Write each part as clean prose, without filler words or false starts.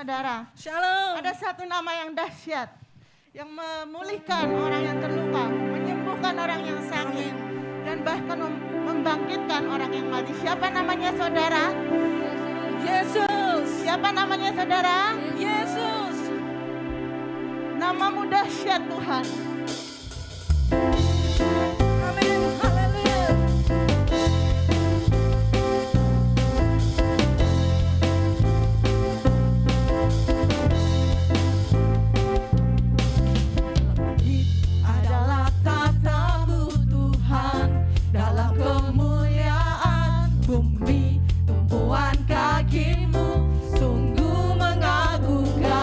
saudara. Shalom. Ada satu nama yang dahsyat, yang memulihkan orang yang terluka, menyembuhkan orang yang sakit, dan bahkan membangkitkan orang yang mati. Siapa namanya saudara? Yesus. Siapa namanya saudara? Yesus. Namamu dahsyat Tuhan. Amin. Haleluya. Adalah tatamu Tuhan, dalam kemuliaan bumi, tumpuan kakimu sungguh mengagumkan.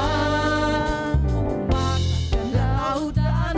Ombak dan lautan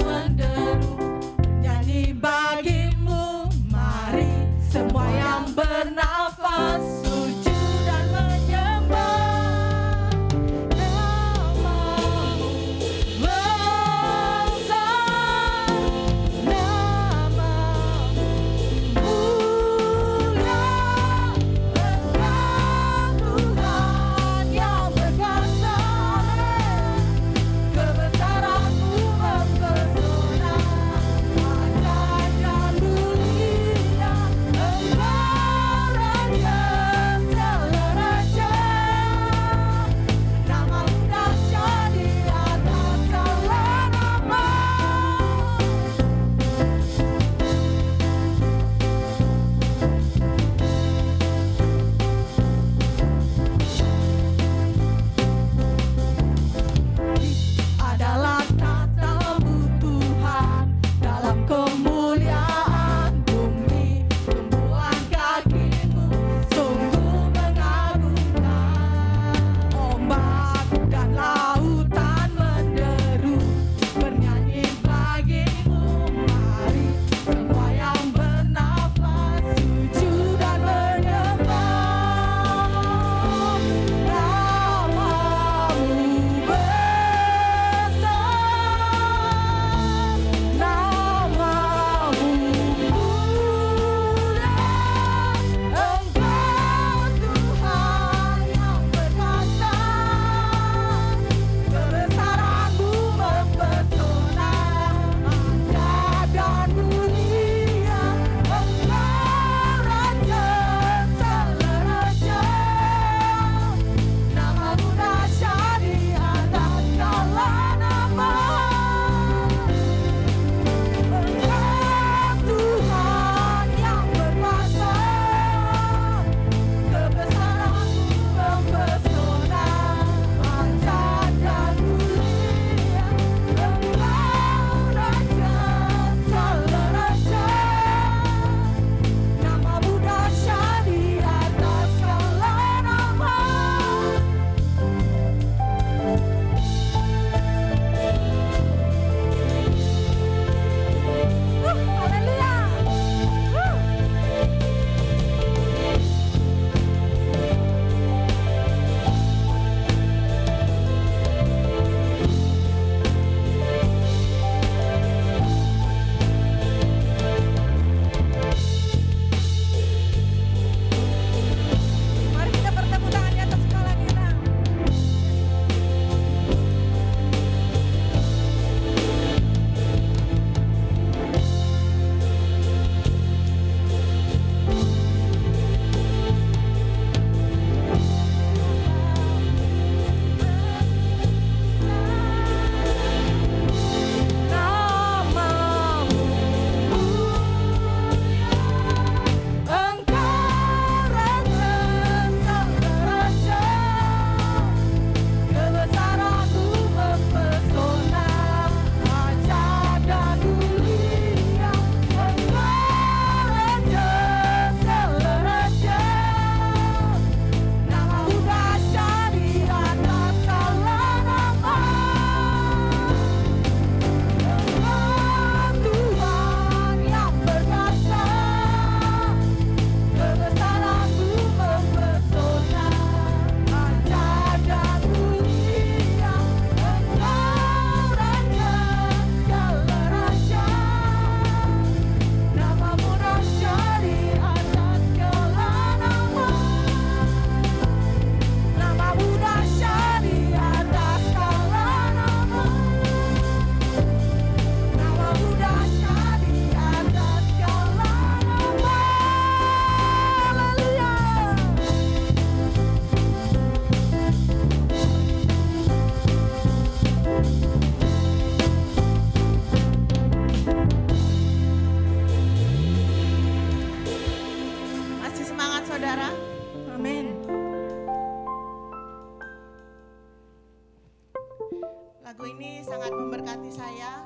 Lagu ini sangat memberkati saya,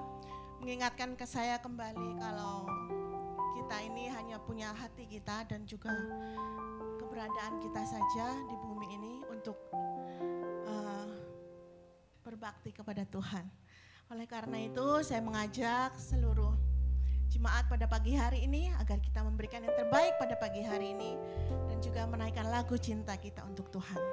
mengingatkan ke saya kembali kalau kita ini hanya punya hati kita dan juga keberadaan kita saja di bumi ini untuk berbakti kepada Tuhan. Oleh karena itu saya mengajak seluruh jemaat pada pagi hari ini agar kita memberikan yang terbaik pada pagi hari ini dan juga menaikkan lagu cinta kita untuk Tuhan.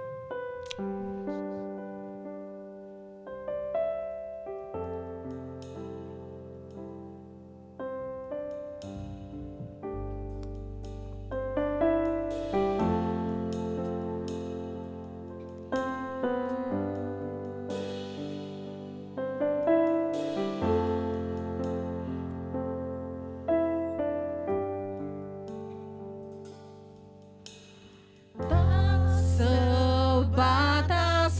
Tak sebatas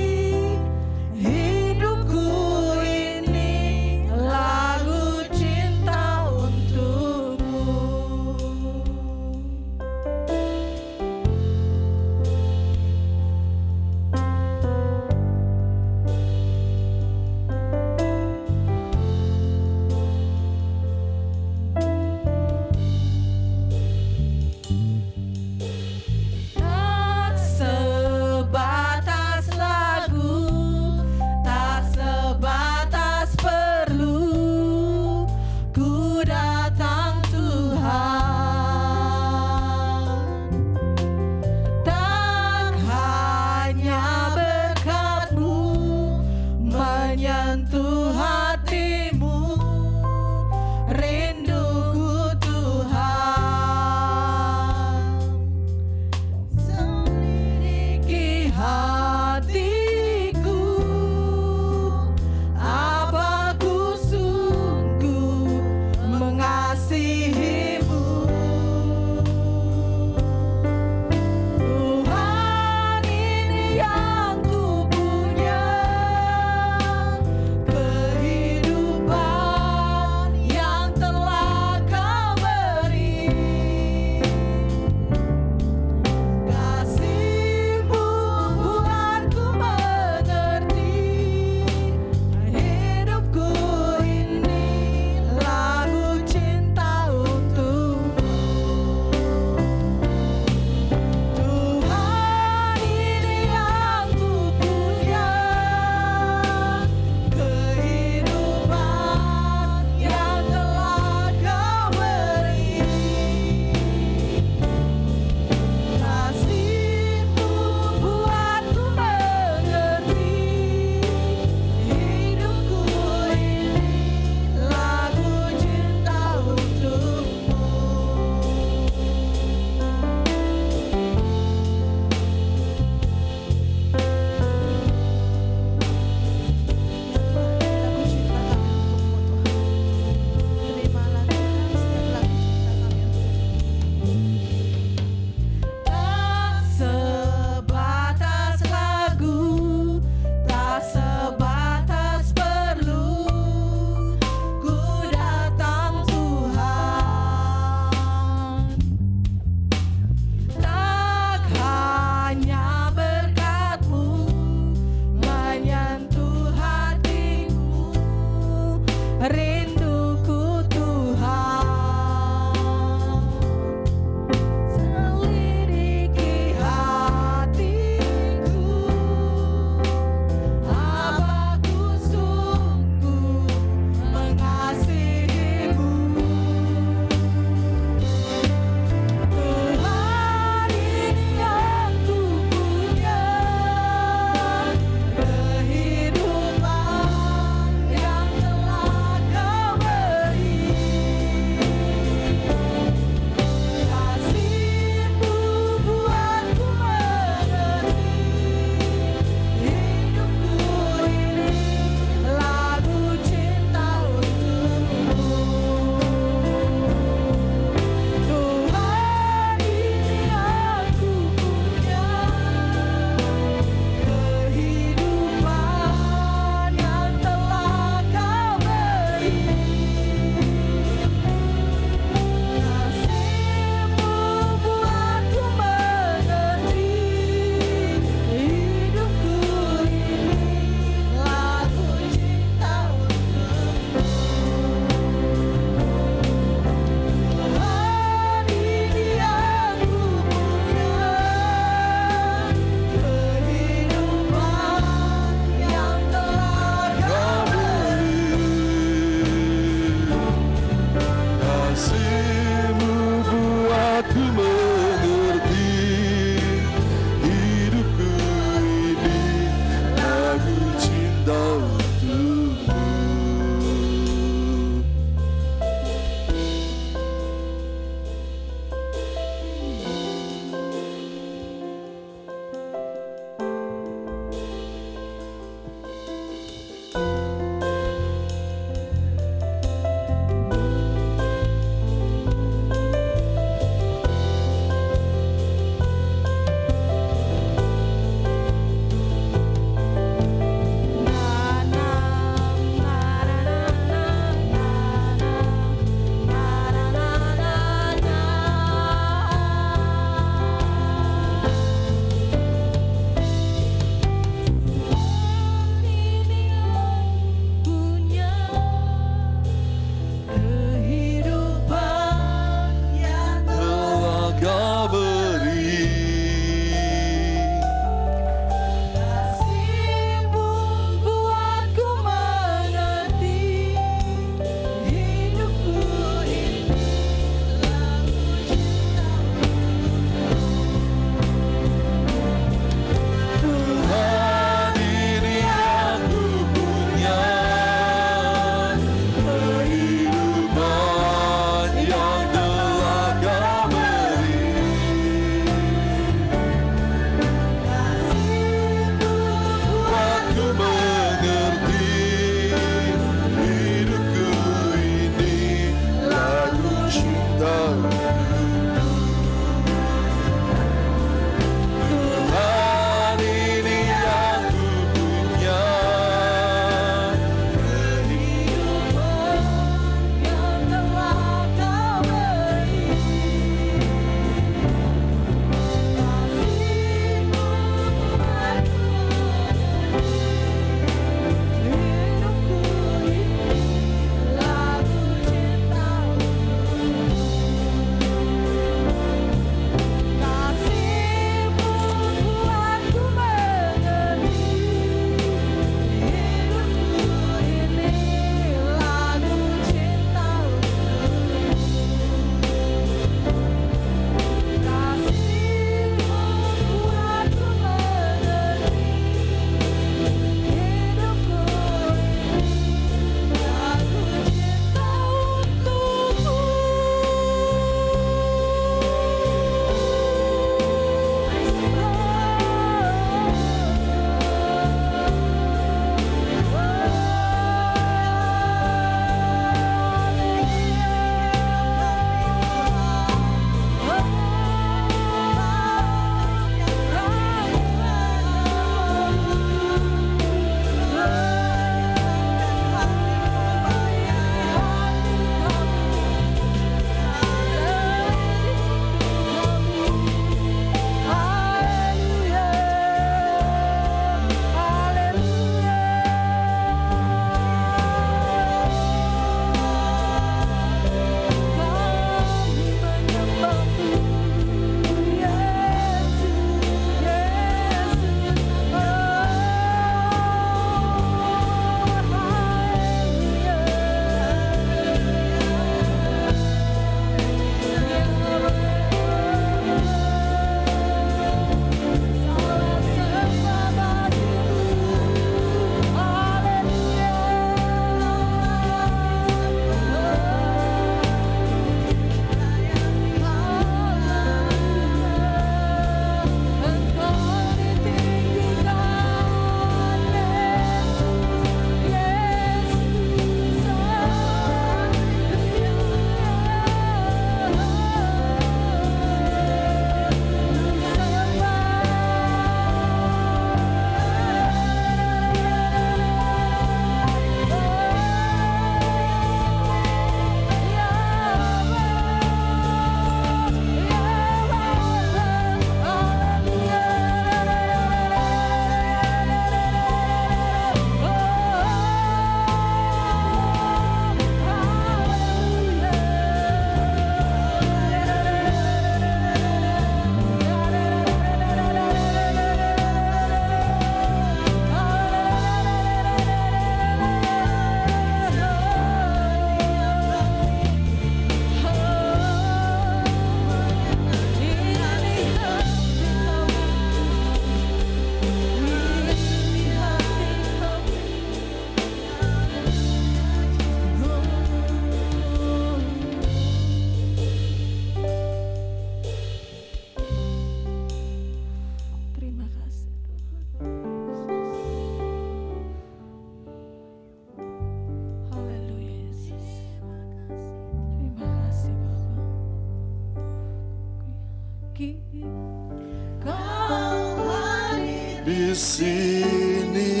sini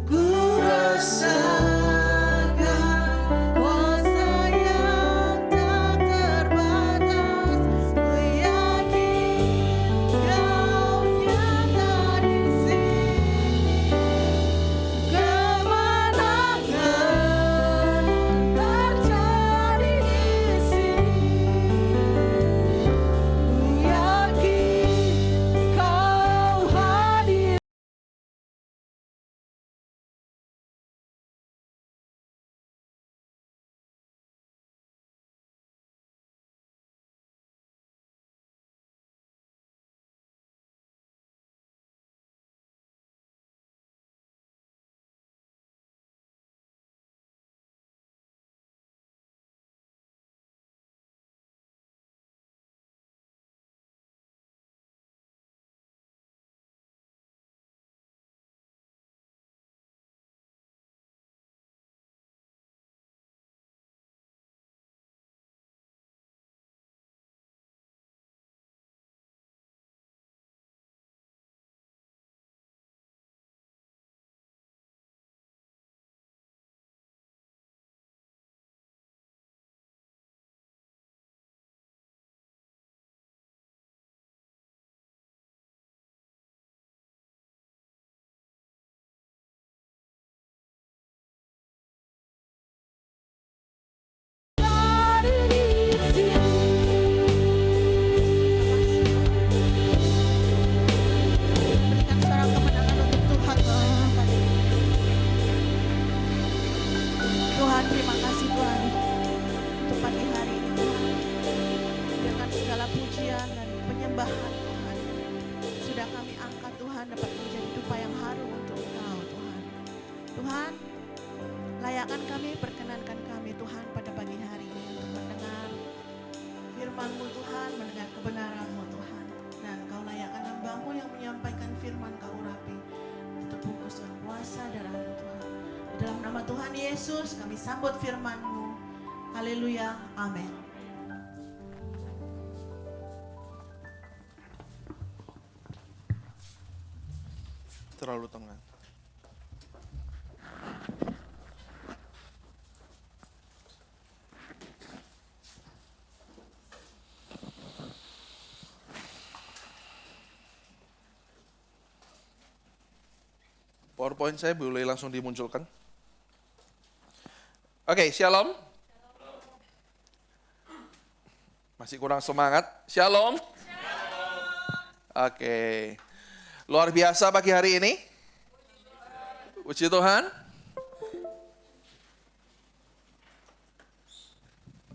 ku rasakan kuasa yang tak terbatas. Ku yakin Kau nyata di sini. Kemenangan terjadi di sini. Ku yakin Kau hadir. Berikan suara kemenangan untuk Tuhan Tuhan pagi ini. Tuhan, terima kasih Tuhan untuk pagi hari ini Tuhan. Dengan segala pujian dan penyembahan Tuhan, sudah kami angkat Tuhan dapat menjadi dupa yang harum untuk Engkau Tuhan. Tuhan, layakkan kami, perkenankan kami Tuhan pada pagi hari ini untuk mendengar firman-Mu Tuhan, mendengar kebenaran-Mu Tuhan. Dan Kau layakkan hamba-Mu yang menyampaikan firman Kau urapi untuk bungkus dan kuasa darah-Mu Tuhan. Di dalam nama Tuhan Yesus kami sambut firman-Mu. Haleluya, amin. terlalu tengah. PowerPoint saya boleh langsung dimunculkan. Oke, shalom. Masih kurang semangat. Shalom. Oke. Luar biasa pagi hari ini. Puji Tuhan.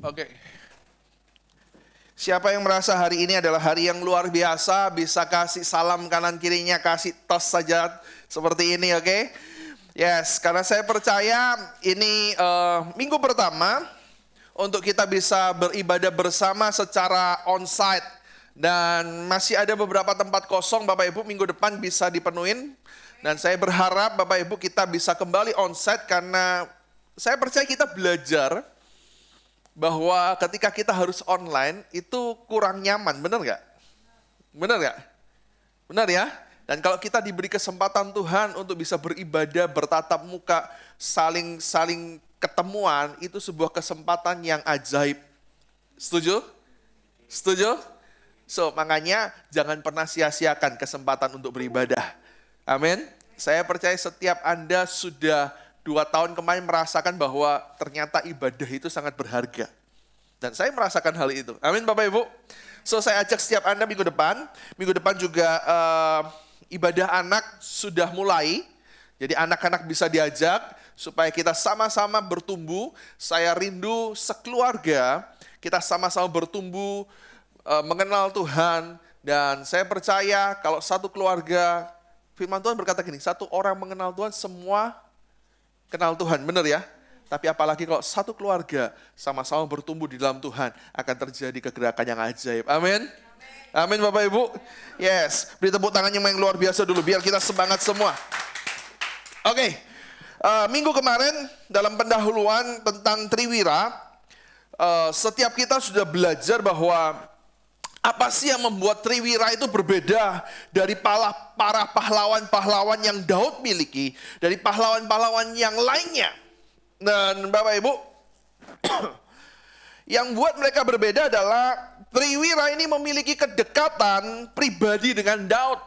Oke. Siapa yang merasa hari ini adalah hari yang luar biasa, bisa kasih salam kanan kirinya, kasih tos saja seperti ini, oke? Yes, karena saya percaya ini minggu pertama untuk kita bisa beribadah bersama secara onsite. Dan masih ada beberapa tempat kosong Bapak Ibu, minggu depan bisa dipenuhin. Dan saya berharap Bapak Ibu kita bisa kembali onsite karena saya percaya kita belajar bahwa ketika kita harus online itu kurang nyaman, benar nggak? Benar nggak? Benar ya? Dan kalau kita diberi kesempatan Tuhan untuk bisa beribadah, bertatap muka, saling ketemuan, itu sebuah kesempatan yang ajaib. Setuju? Setuju? So, makanya jangan pernah sia-siakan kesempatan untuk beribadah. Amin. Saya percaya setiap Anda sudah 2 tahun kemarin merasakan bahwa ternyata ibadah itu sangat berharga. Dan saya merasakan hal itu. Amin Bapak Ibu. So saya ajak setiap Anda minggu depan. Minggu depan juga ibadah anak sudah mulai. Jadi anak-anak bisa diajak supaya kita sama-sama bertumbuh. Saya rindu sekeluarga kita sama-sama bertumbuh, mengenal Tuhan. Dan saya percaya kalau satu keluarga, firman Tuhan berkata gini, satu orang mengenal Tuhan, semua kenal Tuhan, benar ya? Tapi apalagi kalau satu keluarga sama-sama bertumbuh di dalam Tuhan, akan terjadi kegerakan yang ajaib. Amin. Amin Bapak Ibu. Yes, beri tepuk tangan yang luar biasa dulu, biar kita semangat semua. Oke, minggu kemarin dalam pendahuluan tentang Triwira, setiap kita sudah belajar bahwa Apa sih yang membuat Triwira itu berbeda dari para pahlawan-pahlawan yang Daud miliki, dari pahlawan-pahlawan yang lainnya? Dan Bapak Ibu, yang buat mereka berbeda adalah Triwira ini memiliki kedekatan pribadi dengan Daud.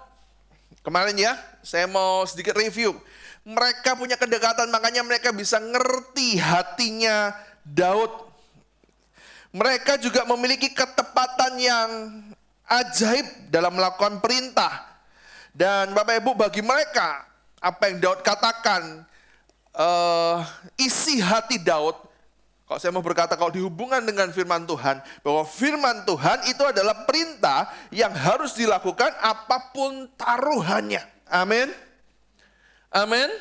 Kemarin ya, saya mau sedikit review. Mereka punya kedekatan, makanya mereka bisa ngerti hatinya Daud. Mereka juga memiliki ketepatan yang ajaib dalam melakukan perintah. Dan Bapak Ibu, bagi mereka, apa yang Daud katakan, isi hati Daud, kalau saya mau berkata, kalau dihubungkan dengan firman Tuhan, bahwa firman Tuhan itu adalah perintah yang harus dilakukan apapun taruhannya. Amin. Amin.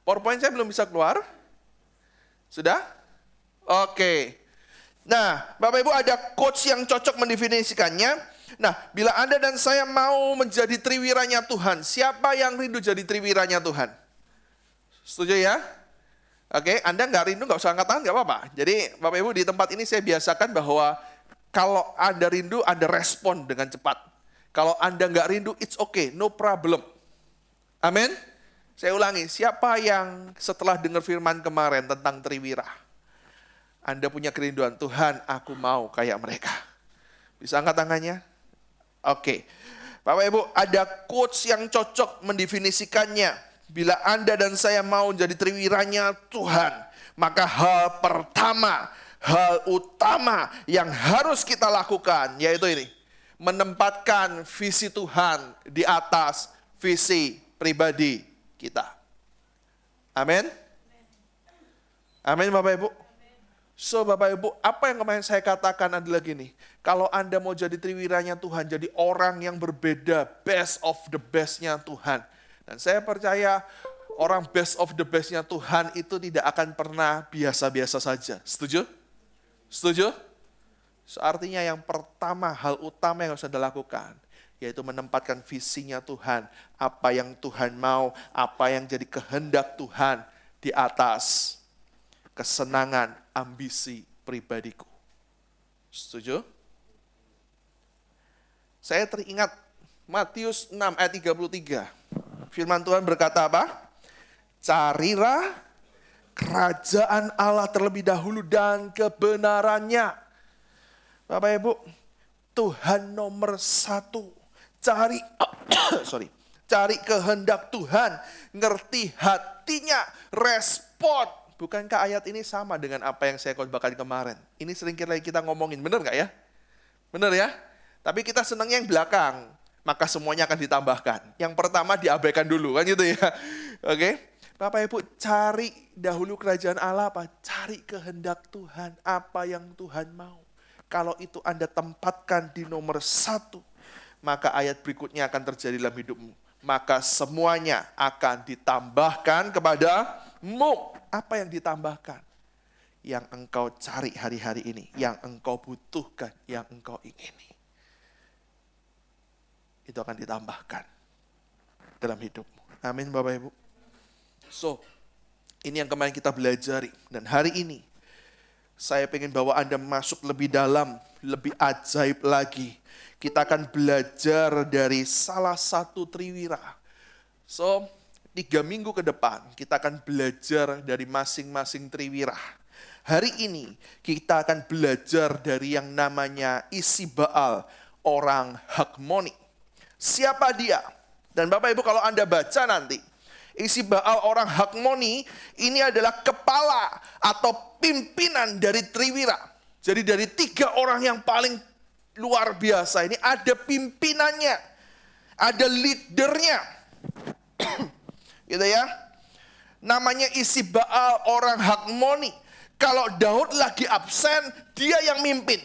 PowerPoint saya belum bisa keluar. Sudah? Oke. Nah, Bapak Ibu, ada quotes yang cocok mendefinisikannya. Nah, bila Anda dan saya mau menjadi Triwiranya Tuhan, siapa yang rindu jadi Triwiranya Tuhan? Setuju ya? Oke, Anda nggak rindu, nggak usah angkat tangan, nggak apa-apa. Jadi, Bapak Ibu, di tempat ini saya biasakan bahwa kalau Anda rindu, Anda respon dengan cepat. Kalau Anda nggak rindu, it's okay, no problem. Amin? Saya ulangi, siapa yang setelah dengar firman kemarin tentang Triwira? Anda punya kerinduan, Tuhan, aku mau kayak mereka. Bisa angkat tangannya? Oke. Bapak Ibu, ada quotes yang cocok mendefinisikannya. Bila Anda dan saya mau jadi Triwiranya Tuhan, maka hal pertama, hal utama yang harus kita lakukan, yaitu ini. Menempatkan visi Tuhan di atas visi pribadi kita. Amin? Amin Bapak Ibu? So Bapak Ibu, apa yang kemarin saya katakan adalah gini. Kalau Anda mau jadi Triwiranya Tuhan, jadi orang yang berbeda, best of the bestnya Tuhan. Dan saya percaya orang best of the bestnya Tuhan itu tidak akan pernah biasa-biasa saja. Setuju? Setuju? So, artinya yang pertama, hal utama yang harus Anda lakukan, yaitu menempatkan visinya Tuhan. Apa yang Tuhan mau, apa yang jadi kehendak Tuhan di atas kesenangan, ambisi pribadiku. Setuju? Saya teringat Matius 6 ayat 33. Firman Tuhan berkata apa? Carilah kerajaan Allah terlebih dahulu dan kebenarannya. Bapak Ibu, Tuhan nomor satu. Cari kehendak Tuhan, ngerti hatinya, respon. Bukankah ayat ini sama dengan apa yang saya khotbahkan kemarin? Ini sering kita ngomongin, benar nggak ya? Benar ya? Tapi kita senangnya yang belakang, maka semuanya akan ditambahkan. Yang pertama diabaikan dulu, kan gitu ya? Oke? Bapak Ibu, cari dahulu kerajaan Allah apa? Cari kehendak Tuhan, apa yang Tuhan mau. Kalau itu Anda tempatkan di nomor satu, maka ayat berikutnya akan terjadi dalam hidupmu. Maka semuanya akan ditambahkan kepadamu. Apa yang ditambahkan? Yang engkau cari hari-hari ini, yang engkau butuhkan, yang engkau ingini. Itu akan ditambahkan dalam hidupmu. Amin Bapak Ibu. So, ini yang kemarin kita belajari. Dan hari ini, saya ingin bawa Anda masuk lebih dalam, lebih ajaib lagi. Kita akan belajar dari salah satu Triwira. So, 3 minggu ke depan, kita akan belajar dari masing-masing Triwira. Hari ini, kita akan belajar dari yang namanya Isi-Baal, orang Hakmoni. Siapa dia? Dan Bapak Ibu, kalau Anda baca nanti, Isi-Baal orang Hakmoni, ini adalah kepala atau pimpinan dari Triwira. Jadi dari 3 orang yang paling luar biasa, ini ada pimpinannya, ada leadernya. Gitu ya. Namanya Isi-Baal orang Hakmoni. Kalau Daud lagi absen, dia yang mimpin.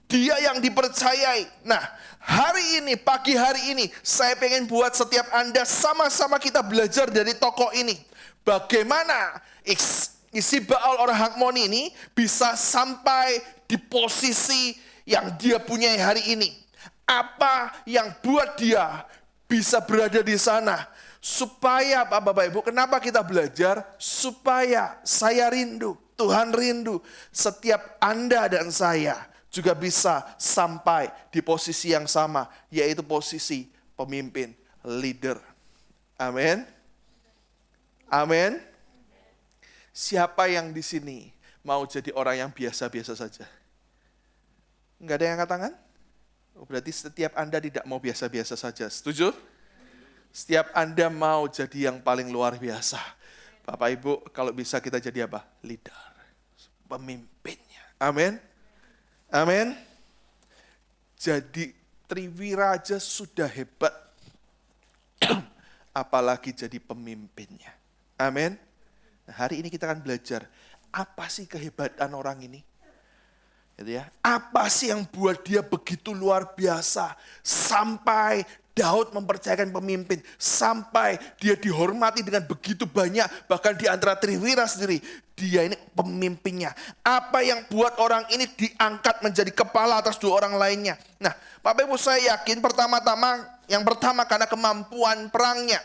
Dia yang dipercayai. Nah, hari ini, pagi hari ini, saya pengen buat setiap Anda sama-sama kita belajar dari tokoh ini. Bagaimana Isi-Baal orang Hakmoni ini bisa sampai di posisi yang dia punya hari ini. Apa yang buat dia bisa berada di sana? Supaya Bapak Ibu, kenapa kita belajar? Supaya saya rindu, Tuhan rindu setiap Anda dan saya juga bisa sampai di posisi yang sama, yaitu posisi pemimpin, leader. Amin. Amin. Siapa yang di sini mau jadi orang yang biasa-biasa saja? Enggak ada yang angkat tangan? Oh, berarti setiap Anda tidak mau biasa-biasa saja. Setuju? Setiap Anda mau jadi yang paling luar biasa. Bapak Ibu, kalau bisa kita jadi apa? Leader. Pemimpinnya. Amin. Amin. Jadi Triwira aja sudah hebat. Apalagi jadi pemimpinnya. Amin. Nah, hari ini kita akan belajar apa sih kehebatan orang ini? Gitu ya. Apa sih yang buat dia begitu luar biasa sampai Daud mempercayakan pemimpin, sampai dia dihormati dengan begitu banyak, bahkan di antara Triwira sendiri, dia ini pemimpinnya. Apa yang buat orang ini diangkat menjadi kepala atas dua orang lainnya? Nah, Bapak Ibu, saya yakin yang pertama karena kemampuan perangnya.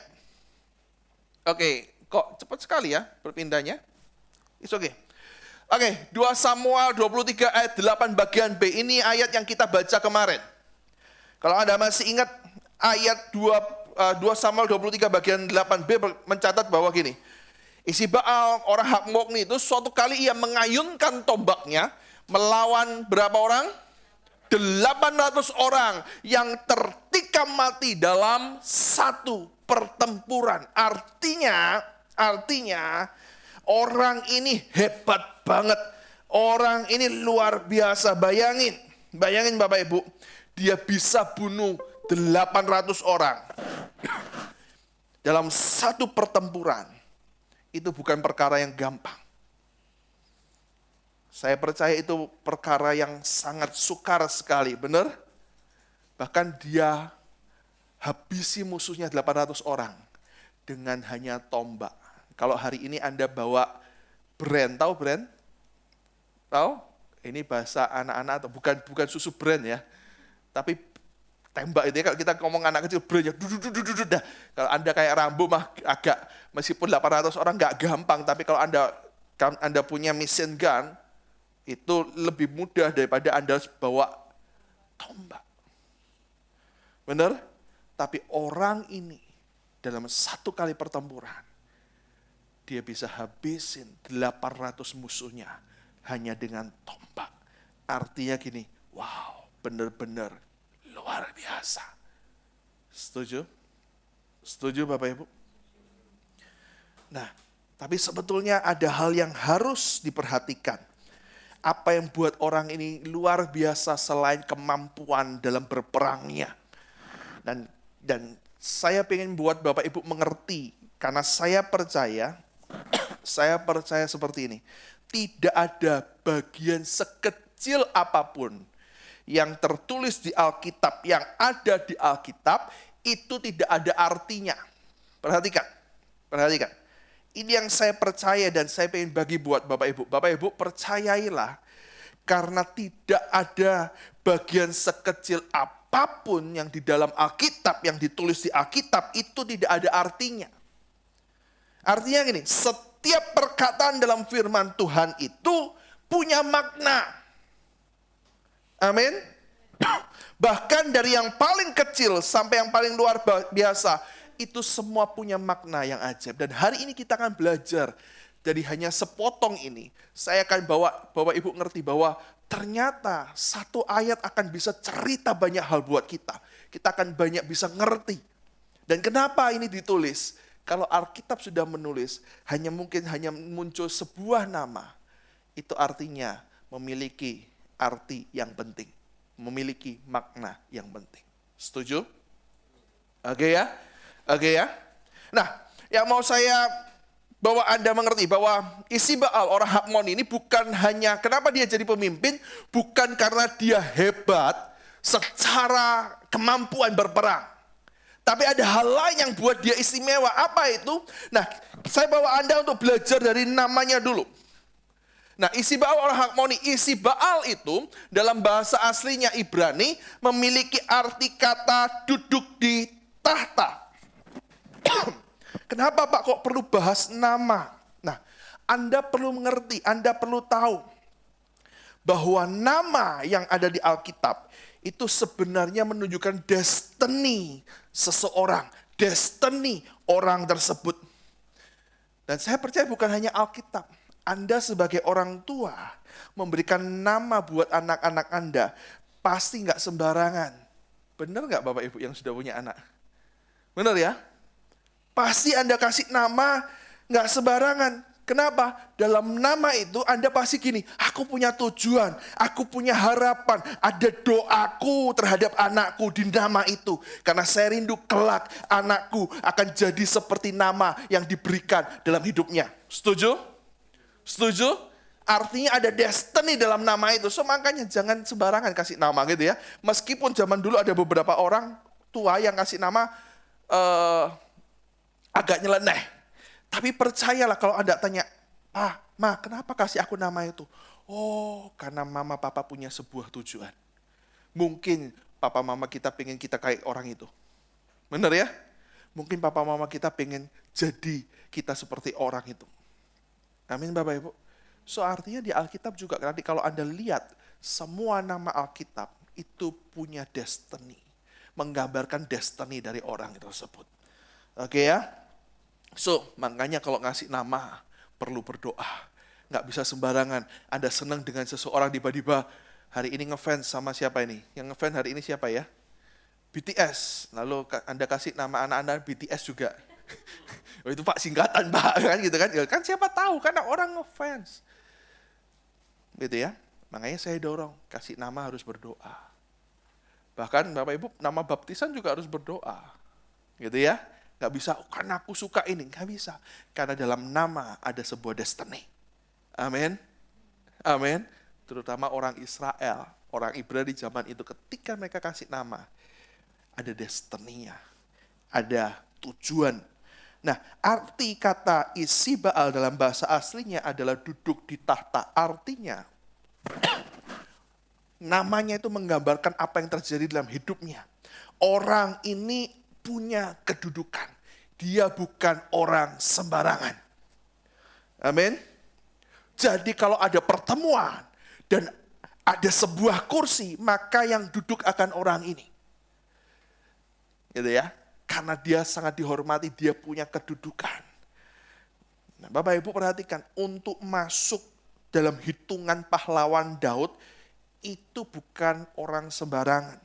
Oke, kok cepat sekali ya berpindahnya? It's okay. Oke, 2 Samuel 23 ayat 8 bagian B, ini ayat yang kita baca kemarin. Kalau Anda masih ingat, ayat 2 Samuel 23 bagian 8b mencatat bahwa gini, Isiba'al orang Hakmoni itu suatu kali ia mengayunkan tombaknya melawan berapa orang? 800 orang yang tertikam mati dalam satu pertempuran. Artinya orang ini hebat banget. Orang ini luar biasa. Bayangin Bapak Ibu, dia bisa bunuh 800 orang dalam satu pertempuran. Itu bukan perkara yang gampang. Saya percaya itu perkara yang sangat sukar sekali, benar? Bahkan dia habisi musuhnya 800 orang dengan hanya tombak. Kalau hari ini Anda bawa brand, tahu brand? Tahu? Ini bahasa anak-anak atau bukan susu brand ya. Tapi tembak itu ya, kalau kita ngomong anak kecil brand ya, dah. Kalau Anda kayak Rambo mah agak, meskipun 800 orang nggak gampang, tapi kalau Anda punya machine gun, itu lebih mudah daripada Anda bawa tombak. Benar? Tapi orang ini dalam satu kali pertempuran, dia bisa habisin 800 musuhnya hanya dengan tombak. Artinya gini, wow, benar-benar luar biasa. Setuju? Setuju Bapak Ibu? Nah, tapi sebetulnya ada hal yang harus diperhatikan. Apa yang buat orang ini luar biasa selain kemampuan dalam berperangnya. Dan saya ingin buat Bapak Ibu mengerti, karena saya percaya seperti ini. Tidak ada bagian sekecil apapun yang tertulis di Alkitab, yang ada di Alkitab, itu tidak ada artinya. Perhatikan. Ini yang saya percaya dan saya ingin bagi buat Bapak Ibu. Bapak Ibu percayailah, karena tidak ada bagian sekecil apapun yang di dalam Alkitab, yang ditulis di Alkitab, itu tidak ada artinya. Artinya gini, setiap perkataan dalam firman Tuhan itu punya makna. Amin. Bahkan dari yang paling kecil sampai yang paling luar biasa, itu semua punya makna yang ajaib. Dan hari ini kita akan belajar dari hanya sepotong ini. Saya akan bawa Bapak Ibu ngerti bahwa ternyata satu ayat akan bisa cerita banyak hal buat kita. Kita akan banyak bisa ngerti. Dan kenapa ini ditulis? Kalau Alkitab sudah menulis, hanya muncul sebuah nama. Itu artinya memiliki arti yang penting. Memiliki makna yang penting. Setuju? Oke ya? Nah, yang mau saya bawa Anda mengerti bahwa Isiba'al orang Hakmoni ini bukan hanya, kenapa dia jadi pemimpin, bukan karena dia hebat secara kemampuan berperang. Tapi ada hal lain yang buat dia istimewa. Apa itu? Nah, saya bawa Anda untuk belajar dari namanya dulu. Nah, Isiba'al orang Hakmoni. Isiba'al itu dalam bahasa aslinya Ibrani memiliki arti kata duduk di tahta. Kenapa Pak kok perlu bahas nama? Nah, Anda perlu mengerti, Anda perlu tahu bahwa nama yang ada di Alkitab itu sebenarnya menunjukkan destiny seseorang, destiny orang tersebut. Dan saya percaya bukan hanya Alkitab, Anda sebagai orang tua memberikan nama buat anak-anak Anda pasti nggak sembarangan. Benar nggak Bapak Ibu yang sudah punya anak? Benar ya? Pasti Anda kasih nama nggak sembarangan. Kenapa? Dalam nama itu Anda pasti gini, aku punya tujuan, aku punya harapan, ada doaku terhadap anakku di nama itu. Karena saya rindu kelak anakku akan jadi seperti nama yang diberikan dalam hidupnya. Setuju? Setuju? Artinya ada destiny dalam nama itu. So makanya jangan sembarangan kasih nama gitu ya. Meskipun zaman dulu ada beberapa orang tua yang kasih nama agak nyeleneh. Tapi percayalah kalau Anda tanya, "Pak, Ma, kenapa kasih aku nama itu?" Oh, karena mama papa punya sebuah tujuan. Mungkin papa mama kita pengen kita kayak orang itu. Benar ya? Mungkin papa mama kita pengen jadi kita seperti orang itu. Amin Bapak Ibu. So artinya di Alkitab juga nanti kalau Anda lihat semua nama Alkitab itu punya destiny. Menggambarkan destiny dari orang tersebut. Oke ya? So, makanya kalau ngasih nama, perlu berdoa. Nggak bisa sembarangan. Anda senang dengan seseorang tiba-tiba, hari ini ngefans sama siapa ini? Yang ngefans hari ini siapa ya? BTS. Lalu Anda kasih nama anak Anda BTS juga. Oh, itu Pak singkatan Pak, kan gitu kan? Ya, kan siapa tahu, karena orang ngefans. Gitu ya. Makanya saya dorong, kasih nama harus berdoa. Bahkan Bapak Ibu, nama baptisan juga harus berdoa. Gitu ya. Gak bisa, karena aku suka ini. Gak bisa. Karena dalam nama ada sebuah destiny. Amin. Amin. Terutama orang Israel, orang Ibrani zaman itu ketika mereka kasih nama, ada destiny-nya. Ada tujuan. Nah, arti kata isi Baal dalam bahasa aslinya adalah duduk di tahta. Artinya, namanya itu menggambarkan apa yang terjadi dalam hidupnya. Orang ini punya kedudukan. Dia bukan orang sembarangan. Amin. Jadi kalau ada pertemuan dan ada sebuah kursi, maka yang duduk akan orang ini. Gitu ya. Karena dia sangat dihormati, dia punya kedudukan. Nah, Bapak Ibu perhatikan, untuk masuk dalam hitungan pahlawan Daud, itu bukan orang sembarangan.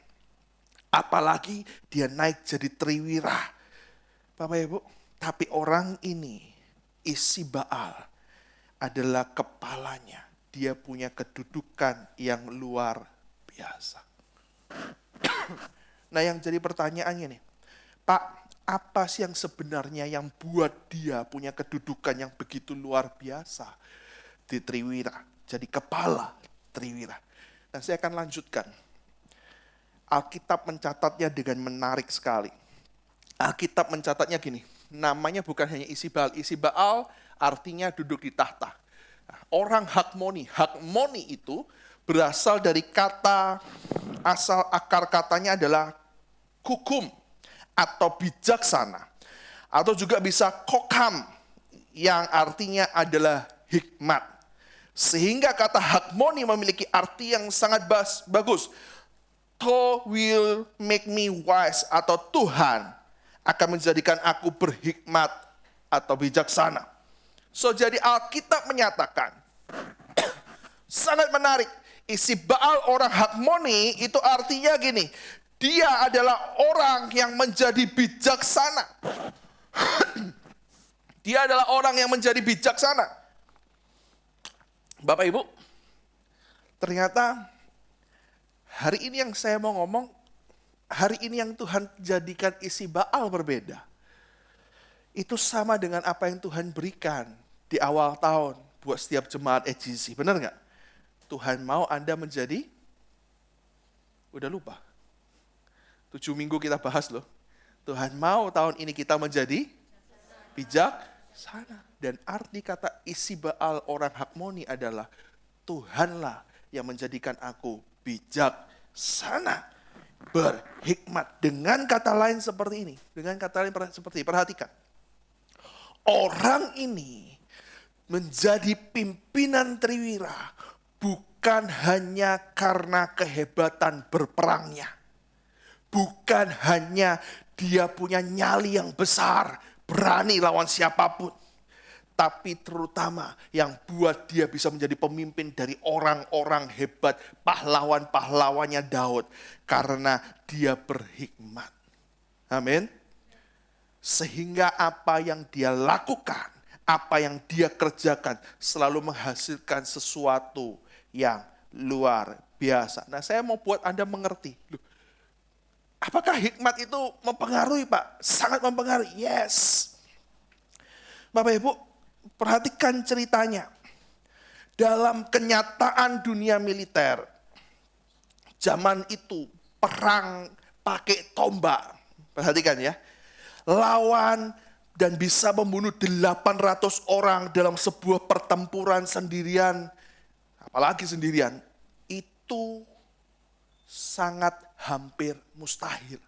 Apalagi dia naik jadi triwira. Bapak Ibu, tapi orang ini, isi Baal, adalah kepalanya. Dia punya kedudukan yang luar biasa. Nah yang jadi pertanyaannya nih, Pak, apa sih yang sebenarnya yang buat dia punya kedudukan yang begitu luar biasa di triwira, jadi kepala triwira. Dan saya akan lanjutkan. Alkitab mencatatnya dengan menarik sekali. Alkitab mencatatnya gini, namanya bukan hanya isi Baal. Isi Baal artinya duduk di tahta. Orang hakmoni itu berasal dari kata, asal akar katanya adalah hukum atau bijaksana. Atau juga bisa kokam yang artinya adalah hikmat. Sehingga kata hakmoni memiliki arti yang sangat bagus. To will make me wise, atau Tuhan akan menjadikan aku berhikmat atau bijaksana. So jadi Alkitab menyatakan, sangat menarik, isi Baal orang hakmoni itu artinya gini, dia adalah orang yang menjadi bijaksana. Dia adalah orang yang menjadi bijaksana. Bapak Ibu, ternyata hari ini yang saya mau ngomong, hari ini yang Tuhan jadikan isi Baal berbeda. Itu sama dengan apa yang Tuhan berikan di awal tahun buat setiap jemaat EGC. Benar nggak? Tuhan mau Anda menjadi, udah lupa. 7 minggu kita bahas loh. Tuhan mau tahun ini kita menjadi bijaksana. Dan arti kata isi Baal orang hakmoni adalah Tuhanlah yang menjadikan aku bijaksana, berhikmat. Dengan kata lain seperti ini. Dengan kata lain seperti ini. Perhatikan. Orang ini menjadi pimpinan triwira bukan hanya karena kehebatan berperangnya. Bukan hanya dia punya nyali yang besar, berani lawan siapapun. Tapi terutama yang buat dia bisa menjadi pemimpin dari orang-orang hebat, pahlawan-pahlawannya Daud. Karena dia berhikmat. Amin. Sehingga apa yang dia lakukan, apa yang dia kerjakan selalu menghasilkan sesuatu yang luar biasa. Nah, saya mau buat Anda mengerti. Loh, apakah hikmat itu mempengaruhi, Pak? Sangat mempengaruhi. Yes. Bapak Ibu, perhatikan ceritanya. Dalam kenyataan dunia militer, zaman itu perang pakai tombak. Perhatikan ya. Lawan dan bisa membunuh 800 orang dalam sebuah pertempuran sendirian. Apalagi sendirian. Itu sangat hampir mustahil.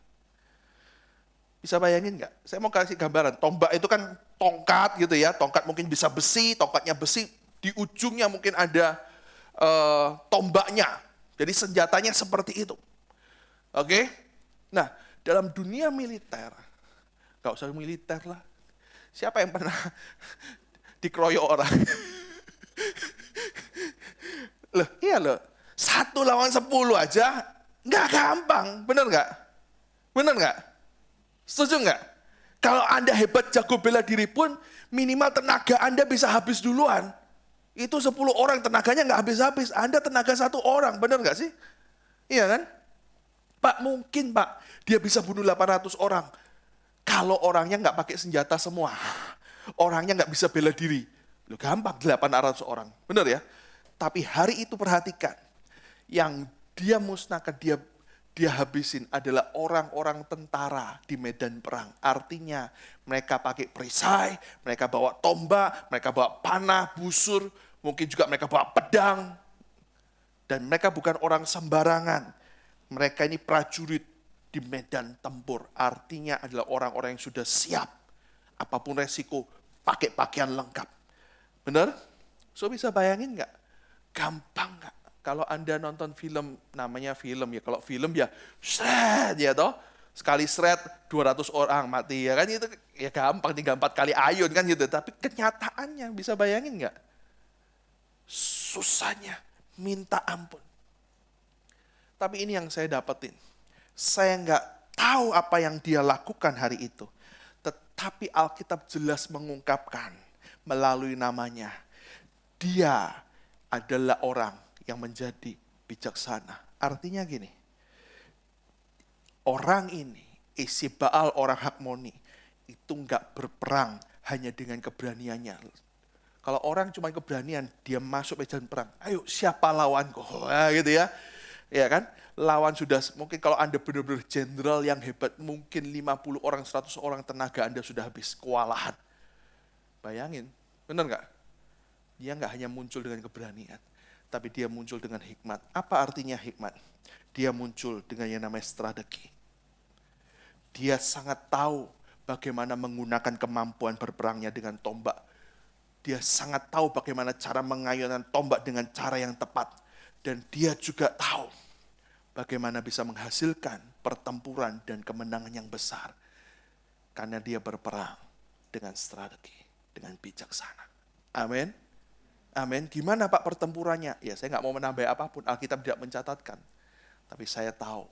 Bisa bayangin nggak? Saya mau kasih gambaran. Tombak itu kan tongkat gitu ya. Tongkat mungkin bisa besi, tongkatnya besi. Di ujungnya mungkin ada tombaknya. Jadi senjatanya seperti itu. Oke? Nah, dalam dunia militer, gak usah militer lah. Siapa yang pernah dikeroyok orang? Loh, iya loh. 1 lawan 10 aja nggak gampang, bener nggak? Bener nggak? Setuju nggak? Kalau Anda hebat jago bela diri pun, minimal tenaga Anda bisa habis duluan. Itu 10 orang tenaganya nggak habis-habis. Anda tenaga 1 orang, bener nggak sih? Iya kan? Pak, mungkin Pak, dia bisa bunuh 800 orang. Kalau orangnya nggak pakai senjata semua. Orangnya nggak bisa bela diri. Loh, gampang 800 orang, bener ya? Tapi hari itu perhatikan, yang dia musnahkan, dia habisin adalah orang-orang tentara di medan perang. Artinya mereka pakai perisai, mereka bawa tombak, mereka bawa panah, busur, mungkin juga mereka bawa pedang. Dan mereka bukan orang sembarangan. Mereka ini prajurit di medan tempur. Artinya adalah orang-orang yang sudah siap. Apapun resiko, pakai pakaian lengkap. Benar? So bisa bayangin nggak? Gampang nggak? Kalau Anda nonton film, namanya film ya. Kalau film ya, shred ya toh. Sekali shred 200 orang mati ya kan, itu ya gampang, 3-4 kali ayun kan gitu. Tapi kenyataannya bisa bayangin nggak? Susahnya minta ampun. Tapi ini yang saya dapetin. Saya nggak tahu apa yang dia lakukan hari itu. Tetapi Alkitab jelas mengungkapkan melalui namanya. Dia adalah orang yang menjadi bijaksana. Artinya gini, orang ini, isi Baal orang Hakmoni, itu nggak berperang hanya dengan keberaniannya. Kalau orang cuma keberanian, dia masuk medan perang. Ayo, siapa lawanku? Nah, gitu ya. Ya kan? Lawan sudah, mungkin kalau Anda benar-benar jenderal yang hebat, mungkin 50 orang, 100 orang tenaga Anda sudah habis, kewalahan. Bayangin, benar nggak? Dia nggak hanya muncul dengan keberanian, tapi dia muncul dengan hikmat. Apa artinya hikmat? Dia muncul dengan yang namanya strategi. Dia sangat tahu bagaimana menggunakan kemampuan berperangnya dengan tombak. Dia sangat tahu bagaimana cara mengayunkan tombak dengan cara yang tepat. Dan dia juga tahu bagaimana bisa menghasilkan pertempuran dan kemenangan yang besar. Karena dia berperang dengan strategi, dengan bijaksana. Amin. Amin. Gimana Pak pertempurannya? Ya saya nggak mau menambah apapun, Alkitab tidak mencatatkan. Tapi saya tahu,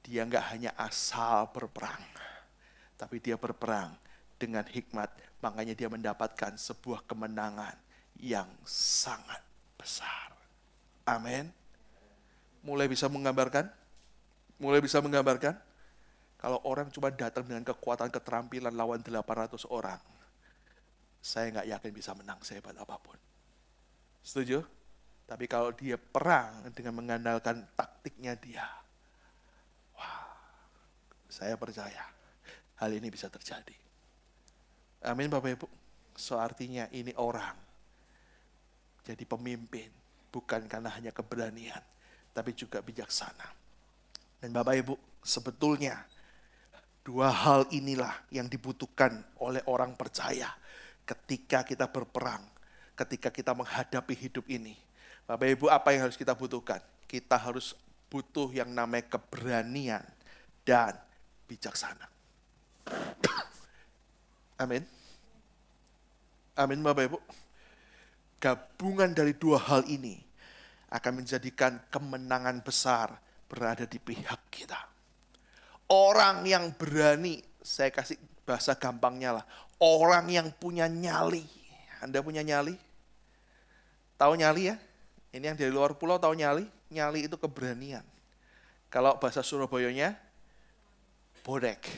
dia nggak hanya asal berperang. Tapi dia berperang dengan hikmat. Makanya dia mendapatkan sebuah kemenangan yang sangat besar. Amin. Mulai bisa menggambarkan? Mulai bisa menggambarkan? Kalau orang cuma datang dengan kekuatan keterampilan lawan 800 orang, saya nggak yakin bisa menang sehebat apapun. Setuju? Tapi kalau dia perang dengan mengandalkan taktiknya dia, wah, saya percaya hal ini bisa terjadi. Amin Bapak Ibu. So artinya ini orang jadi pemimpin, bukan karena hanya keberanian, tapi juga bijaksana. Dan Bapak Ibu, sebetulnya 2 hal inilah yang dibutuhkan oleh orang percaya ketika kita berperang, ketika kita menghadapi hidup ini. Bapak Ibu, apa yang harus kita butuhkan? Kita harus butuh yang namanya keberanian dan bijaksana. Amin. Amin Bapak Ibu. Gabungan dari dua hal ini akan menjadikan kemenangan besar berada di pihak kita. Orang yang berani, saya kasih bahasa gampangnya lah, orang yang punya nyali. Anda punya nyali? Tahu nyali ya? Ini yang dari luar pulau tahu nyali? Nyali itu keberanian. Kalau bahasa Surabayanya, bonek.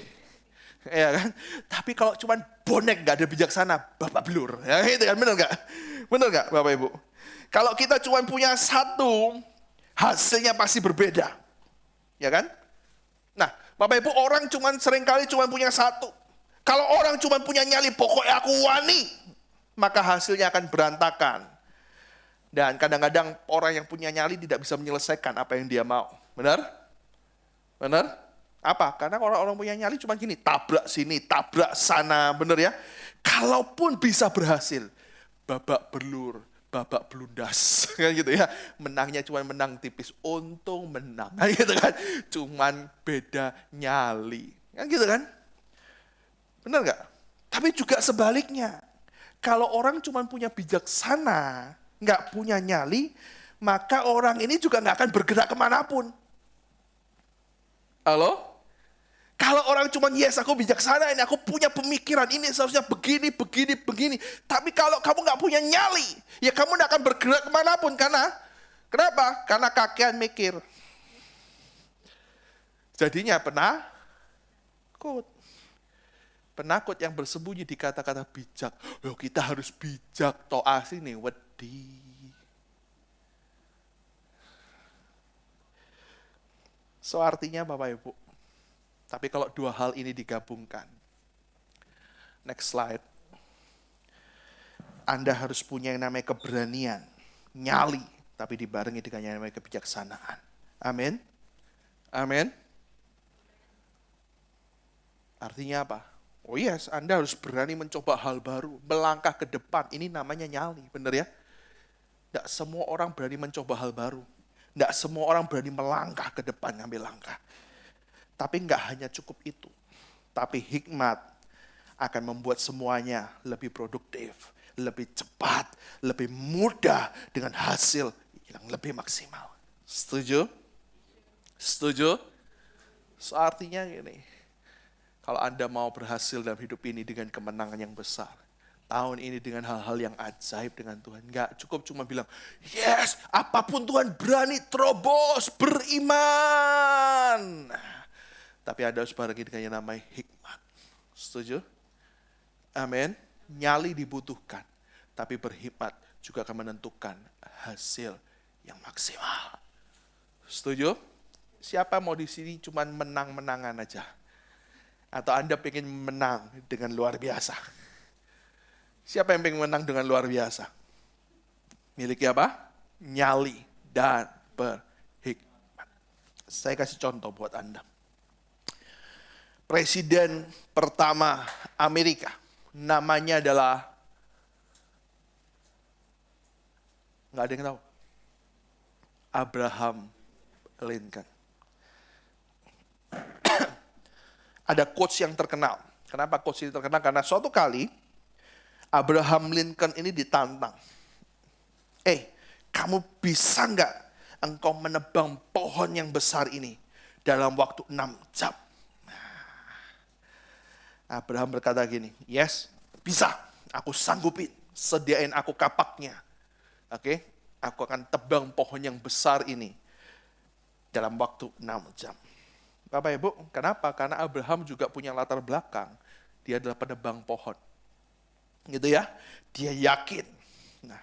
Ya kan? Tapi kalau cuman bonek gak ada bijaksana, bapak belur. Ya itu kan, benar gak? Benar gak Bapak Ibu? Kalau kita cuma punya satu, hasilnya pasti berbeda. Ya kan? Nah, Bapak Ibu, orang seringkali cuma punya satu. Kalau orang cuma punya nyali, pokoknya aku wani, maka hasilnya akan berantakan. Dan kadang-kadang orang yang punya nyali tidak bisa menyelesaikan apa yang dia mau. Benar? Benar? Apa? Karena orang-orang punya nyali cuma gini, tabrak sini, tabrak sana, benar ya? Kalaupun bisa berhasil, babak belur, babak belundas, kan gitu ya. Menangnya cuma menang tipis, untung menang, kan gitu kan. Cuman beda nyali, kan gitu kan. Benar nggak? Tapi juga sebaliknya, kalau orang cuma punya bijaksana, nggak punya nyali, maka orang ini juga nggak akan bergerak kemanapun. Halo? Kalau orang cuma yes aku bijaksana ini, aku punya pemikiran ini seharusnya begini, begini, begini. Tapi kalau kamu nggak punya nyali, ya kamu nggak akan bergerak kemanapun. Kenapa? Karena kakean mikir. Jadinya penakut. Penakut yang bersembunyi di kata-kata bijak. Loh, kita harus bijak, to'ah sini, wedi. So artinya Bapak Ibu, tapi kalau dua hal ini digabungkan, next slide, Anda harus punya yang namanya keberanian, nyali, tapi dibarengi dengan yang namanya kebijaksanaan. Amin. Amin. Artinya apa? Oh yes, Anda harus berani mencoba hal baru, melangkah ke depan. Ini namanya nyali, benar ya? Tidak semua orang berani mencoba hal baru. Tidak semua orang berani melangkah ke depan, ngambil langkah. Tapi nggak hanya cukup itu. Tapi hikmat akan membuat semuanya lebih produktif, lebih cepat, lebih mudah dengan hasil yang lebih maksimal. Setuju? Setuju? So, artinya gini, kalau Anda mau berhasil dalam hidup ini dengan kemenangan yang besar, tahun ini dengan hal-hal yang ajaib dengan Tuhan, nggak cukup cuma bilang, yes, apapun Tuhan berani terobos, beriman. Tapi Anda harus barengi dengan yang namanya hikmat. Setuju? Amin. Nyali dibutuhkan, tapi berhikmat juga akan menentukan hasil yang maksimal. Setuju? Siapa mau di sini cuma menang-menangan aja? Atau Anda pengen menang dengan luar biasa? Siapa yang pengen menang dengan luar biasa? Miliki apa? Nyali dan berhikmat. Saya kasih contoh buat Anda. Presiden pertama Amerika, namanya adalah, nggak ada yang tahu, Abraham Lincoln. Ada quotes yang terkenal. Kenapa quotes ini terkenal? Karena suatu kali Abraham Lincoln ini ditantang. Kamu bisa nggak engkau menebang pohon yang besar ini dalam waktu 6 jam? Abraham berkata gini, yes, bisa, aku sanggupin, sediain aku kapaknya. Oke, aku akan tebang pohon yang besar ini dalam waktu 6 jam. Bapak Ibu, kenapa? Karena Abraham juga punya latar belakang. Dia adalah penebang pohon. Gitu ya. Dia yakin. Nah,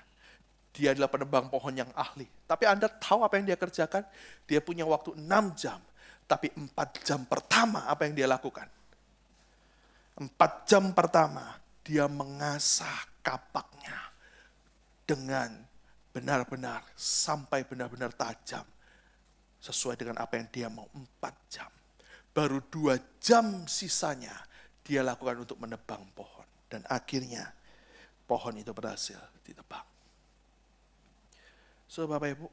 dia adalah penebang pohon yang ahli. Tapi Anda tahu apa yang dia kerjakan? Dia punya waktu 6 jam. Tapi 4 jam pertama apa yang dia lakukan? 4 jam pertama dia mengasah kapaknya dengan benar-benar sampai benar-benar tajam. Sesuai dengan apa yang dia mau, 4 jam. Baru 2 jam sisanya dia lakukan untuk menebang pohon. Dan akhirnya pohon itu berhasil ditebang. So Bapak Ibu,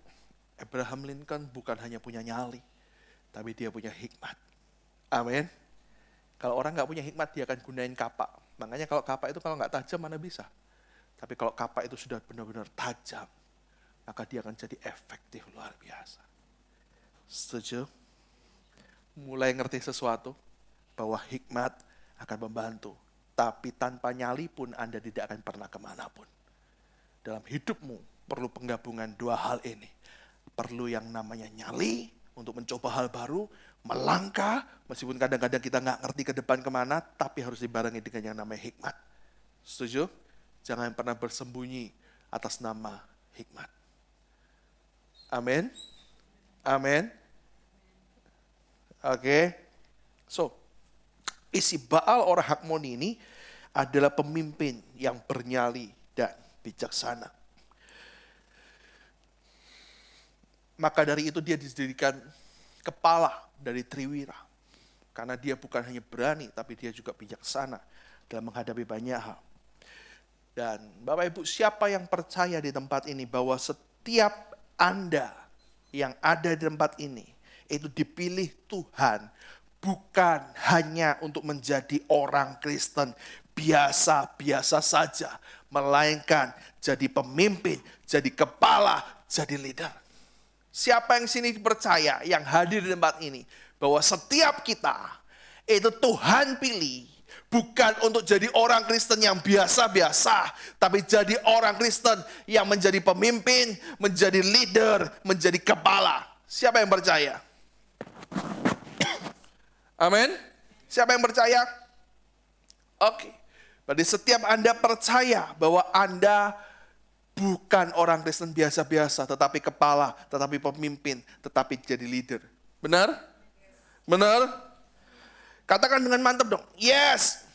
Abraham Lincoln bukan hanya punya nyali, tapi dia punya hikmat. Amin. Kalau orang nggak punya hikmat, dia akan gunain kapak. Makanya kalau kapak itu kalau nggak tajam mana bisa. Tapi kalau kapak itu sudah benar-benar tajam, maka dia akan jadi efektif luar biasa. Setuju? Mulai ngerti sesuatu, bahwa hikmat akan membantu. Tapi tanpa nyali pun Anda tidak akan pernah kemanapun. Dalam hidupmu perlu penggabungan dua hal ini. Perlu yang namanya nyali untuk mencoba hal baru, melangkah, meskipun kadang-kadang kita nggak ngerti ke depan kemana, tapi harus dibarengi dengan yang namanya hikmat. Setuju? Jangan pernah bersembunyi atas nama hikmat. Amin. Amin. Oke. So, isi Baal orang Hakmoni ini adalah pemimpin yang bernyali dan bijaksana. Maka dari itu dia didirikan kepala dari Triwira. Karena dia bukan hanya berani, tapi dia juga bijaksana dalam menghadapi banyak hal. Dan Bapak Ibu, siapa yang percaya di tempat ini bahwa setiap Anda yang ada di tempat ini, itu dipilih Tuhan, bukan hanya untuk menjadi orang Kristen biasa-biasa saja, melainkan jadi pemimpin, jadi kepala, jadi leader. Siapa yang sini percaya, yang hadir di tempat ini, bahwa setiap kita itu Tuhan pilih, bukan untuk jadi orang Kristen yang biasa-biasa, tapi jadi orang Kristen yang menjadi pemimpin, menjadi leader, menjadi kepala. Siapa yang percaya? Amin. Siapa yang percaya? Oke. Berarti setiap Anda percaya bahwa Anda bukan orang Kristen biasa-biasa, tetapi kepala, tetapi pemimpin, tetapi jadi leader. Benar? Benar? Katakan dengan mantap dong. Yes.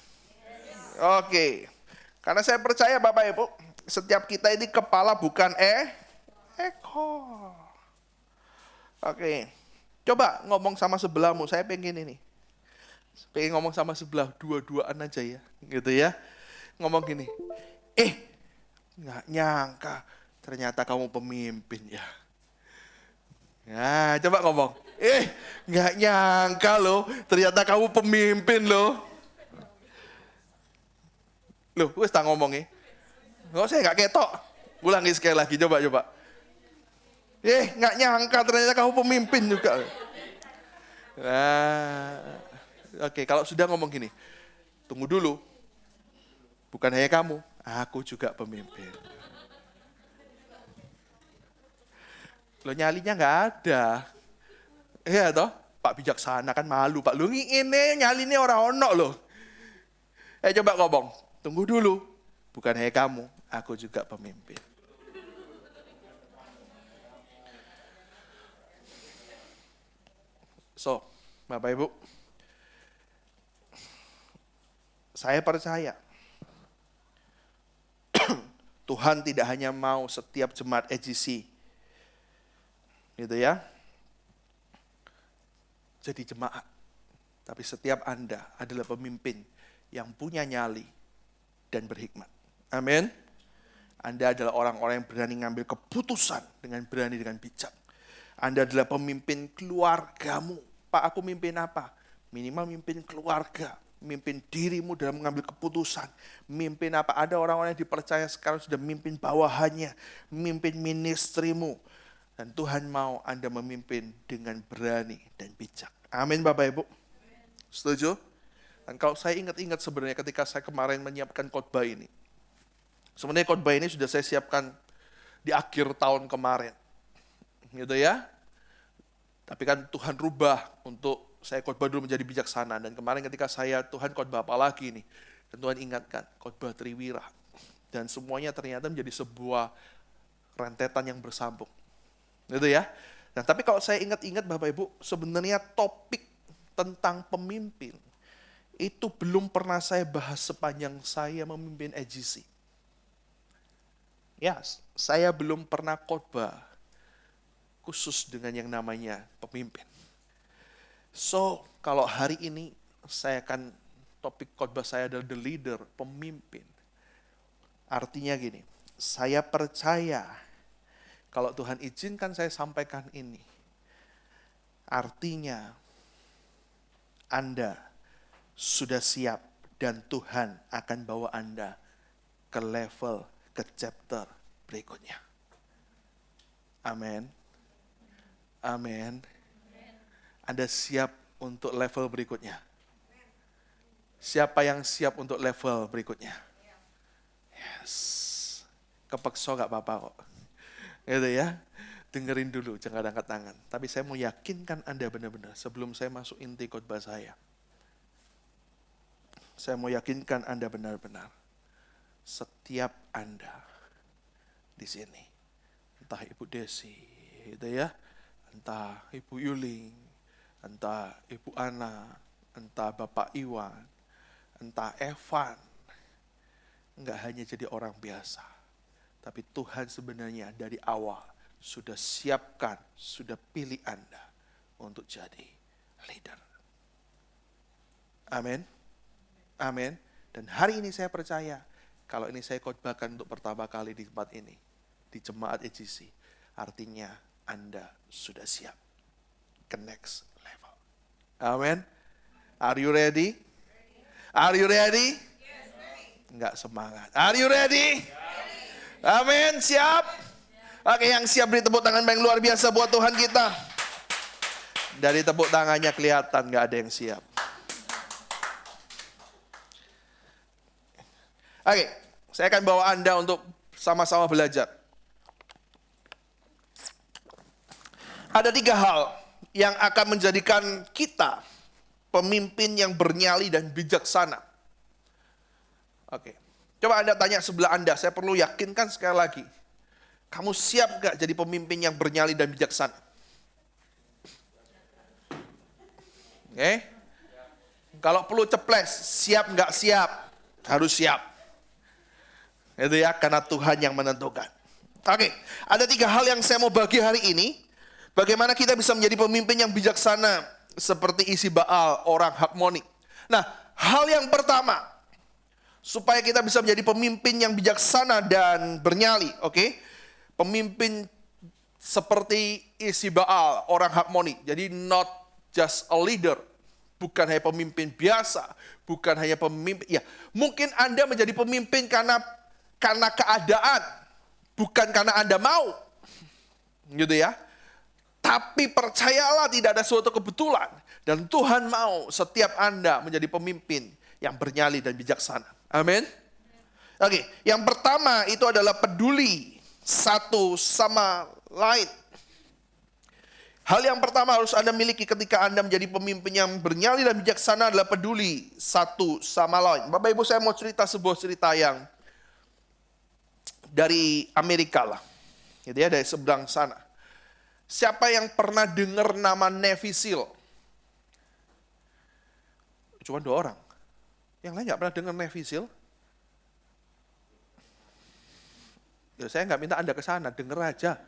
Oke. Karena saya percaya Bapak Ibu, setiap kita ini kepala bukan ekor. Oke. Coba ngomong sama sebelahmu, saya pengen ini. Pengen ngomong sama sebelah, dua-duaan aja ya. Gitu ya. Ngomong gini, nggak nyangka ternyata kamu pemimpin ya. Nah, coba ngomong, nggak nyangka loh, ternyata kamu pemimpin loh. Loh, gue tak ngomong ya. Nggak, saya nggak ketok. Ulangi sekali lagi, coba. Nggak nyangka ternyata kamu pemimpin juga. Nah, oke, kalau sudah ngomong gini, tunggu dulu. Bukan hanya kamu, aku juga pemimpin. Lo nyalinya nggak ada. Iya toh, Pak bijaksana kan malu, Pak. Lo ini nyalinya orang ono loh. Coba ngomong, tunggu dulu. Bukan hanya kamu, aku juga pemimpin. So, Bapak Ibu, saya percaya Tuhan tidak hanya mau setiap jemaat EGC, gitu ya, jadi jemaat. Tapi setiap Anda adalah pemimpin yang punya nyali dan berhikmat. Amin. Anda adalah orang-orang yang berani ngambil keputusan dengan berani, dengan bijak. Anda adalah pemimpin keluargamu. Pak, aku mimpin apa? Minimal mimpin keluarga. Mimpin dirimu dalam mengambil keputusan. Mimpin apa? Ada orang-orang yang dipercaya sekarang sudah mimpin bawahannya. Mimpin ministrimu. Dan Tuhan mau Anda memimpin dengan berani dan bijak. Amin Bapak Ibu. Setuju? Dan kalau saya ingat-ingat sebenarnya ketika saya kemarin menyiapkan khotbah ini. Sebenarnya khotbah ini sudah saya siapkan di akhir tahun kemarin. Gitu ya. Tapi kan Tuhan rubah untuk saya khotbah dulu menjadi bijaksana. Dan kemarin ketika saya, Tuhan khotbah apa lagi nih? Dan Tuhan ingatkan, khotbah Triwira. Dan semuanya ternyata menjadi sebuah rentetan yang bersambung. Gitu ya. Nah, tapi kalau saya ingat-ingat Bapak Ibu, sebenarnya topik tentang pemimpin, itu belum pernah saya bahas sepanjang saya memimpin EGC. Ya, saya belum pernah khotbah khusus dengan yang namanya pemimpin. So, kalau hari ini topik khotbah saya adalah the leader, pemimpin. Artinya gini, saya percaya Kalau Tuhan izinkan saya sampaikan ini, artinya Anda sudah siap dan Tuhan akan bawa Anda ke level, ke chapter berikutnya. Amin. Amin. Anda siap untuk level berikutnya? Siapa yang siap untuk level berikutnya? Yes. Kepeksa gak apa-apa kok. Gitu ya. Dengerin dulu, jangan angkat tangan. Tapi saya mau yakinkan Anda benar-benar sebelum saya masuk inti khotbah saya. Saya mau yakinkan Anda benar-benar. Setiap Anda di sini, entah Ibu Desi, gitu ya, entah Ibu Yuling, entah Ibu Ana, entah Bapak Iwan, entah Evan, enggak hanya jadi orang biasa, tapi Tuhan sebenarnya dari awal sudah siapkan, sudah pilih Anda untuk jadi leader. Amin. Amin. Dan hari ini saya percaya, kalau ini saya khotbahkan untuk pertama kali di tempat ini, di jemaat EGC, artinya Anda sudah siap ke next level. Amin. Are you ready? Are you ready? Enggak semangat. Are you ready? Amin. Siap? Oke, yang siap beri tepuk tangan yang luar biasa buat Tuhan kita. Dari tepuk tangannya kelihatan enggak ada yang siap. Oke, saya akan bawa Anda untuk sama-sama belajar. Ada 3 hal yang akan menjadikan kita pemimpin yang bernyali dan bijaksana. Oke, coba Anda tanya sebelah Anda, saya perlu yakinkan sekali lagi. Kamu siap gak jadi pemimpin yang bernyali dan bijaksana? Oke, kalau perlu ceples, siap gak siap? Harus siap. Itu ya, karena Tuhan yang menentukan. Oke, ada 3 hal yang saya mau bagi hari ini. Bagaimana kita bisa menjadi pemimpin yang bijaksana seperti isi Baal, orang Hakmoni. Nah, hal yang pertama, supaya kita bisa menjadi pemimpin yang bijaksana dan bernyali, oke? Pemimpin seperti isi Baal, orang Hakmoni. Jadi not just a leader, bukan hanya pemimpin biasa, bukan hanya pemimpin. Ya, mungkin Anda menjadi pemimpin karena keadaan, bukan karena Anda mau. Gitu ya. Tapi percayalah tidak ada suatu kebetulan. Dan Tuhan mau setiap Anda menjadi pemimpin yang bernyali dan bijaksana. Amin. Oke, yang pertama itu adalah peduli satu sama lain. Hal yang pertama harus Anda miliki ketika Anda menjadi pemimpin yang bernyali dan bijaksana adalah peduli satu sama lain. Bapak Ibu, saya mau cerita sebuah cerita yang dari Amerika lah. Gitu ya, dari seberang sana. Siapa yang pernah dengar nama Navy SEAL? Cuma 2 orang. Yang lain nggak pernah dengar Navy SEAL? Ya, saya nggak minta Anda ke sana, denger aja.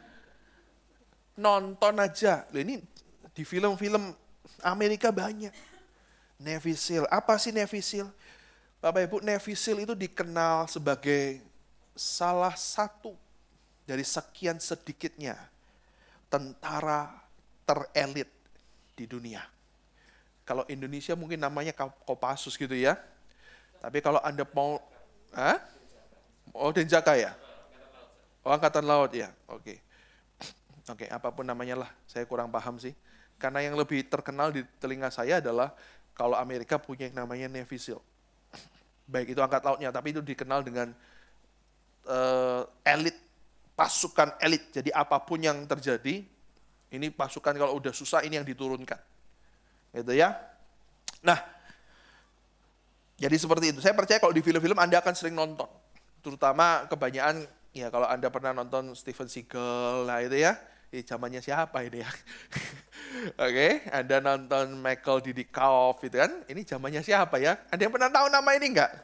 Nonton aja. Loh, ini di film-film Amerika banyak. Navy SEAL. Apa sih Navy SEAL? Bapak Ibu, Navy SEAL itu dikenal sebagai salah satu dari sekian sedikitnya tentara terelit di dunia. Kalau Indonesia mungkin namanya Kopassus gitu ya. Tapi kalau Anda mau, Denjaka ya? Oh, Angkatan Laut ya, oke. Oke, apapun namanya lah, saya kurang paham sih. Karena yang lebih terkenal di telinga saya adalah kalau Amerika punya yang namanya Navy SEAL. Baik itu angkat lautnya, tapi itu dikenal dengan elit, pasukan elit. Jadi apapun yang terjadi, ini pasukan kalau udah susah ini yang diturunkan. Gitu ya. Nah, jadi seperti itu. Saya percaya kalau di film-film Anda akan sering nonton. Terutama kebanyakan, ya kalau Anda pernah nonton Steven Seagal, nah itu ya. Zamannya siapa ini ya? Oke, Anda nonton Michael Dudikoff itu kan, ini zamannya siapa ya? Ada yang pernah tahu nama ini enggak?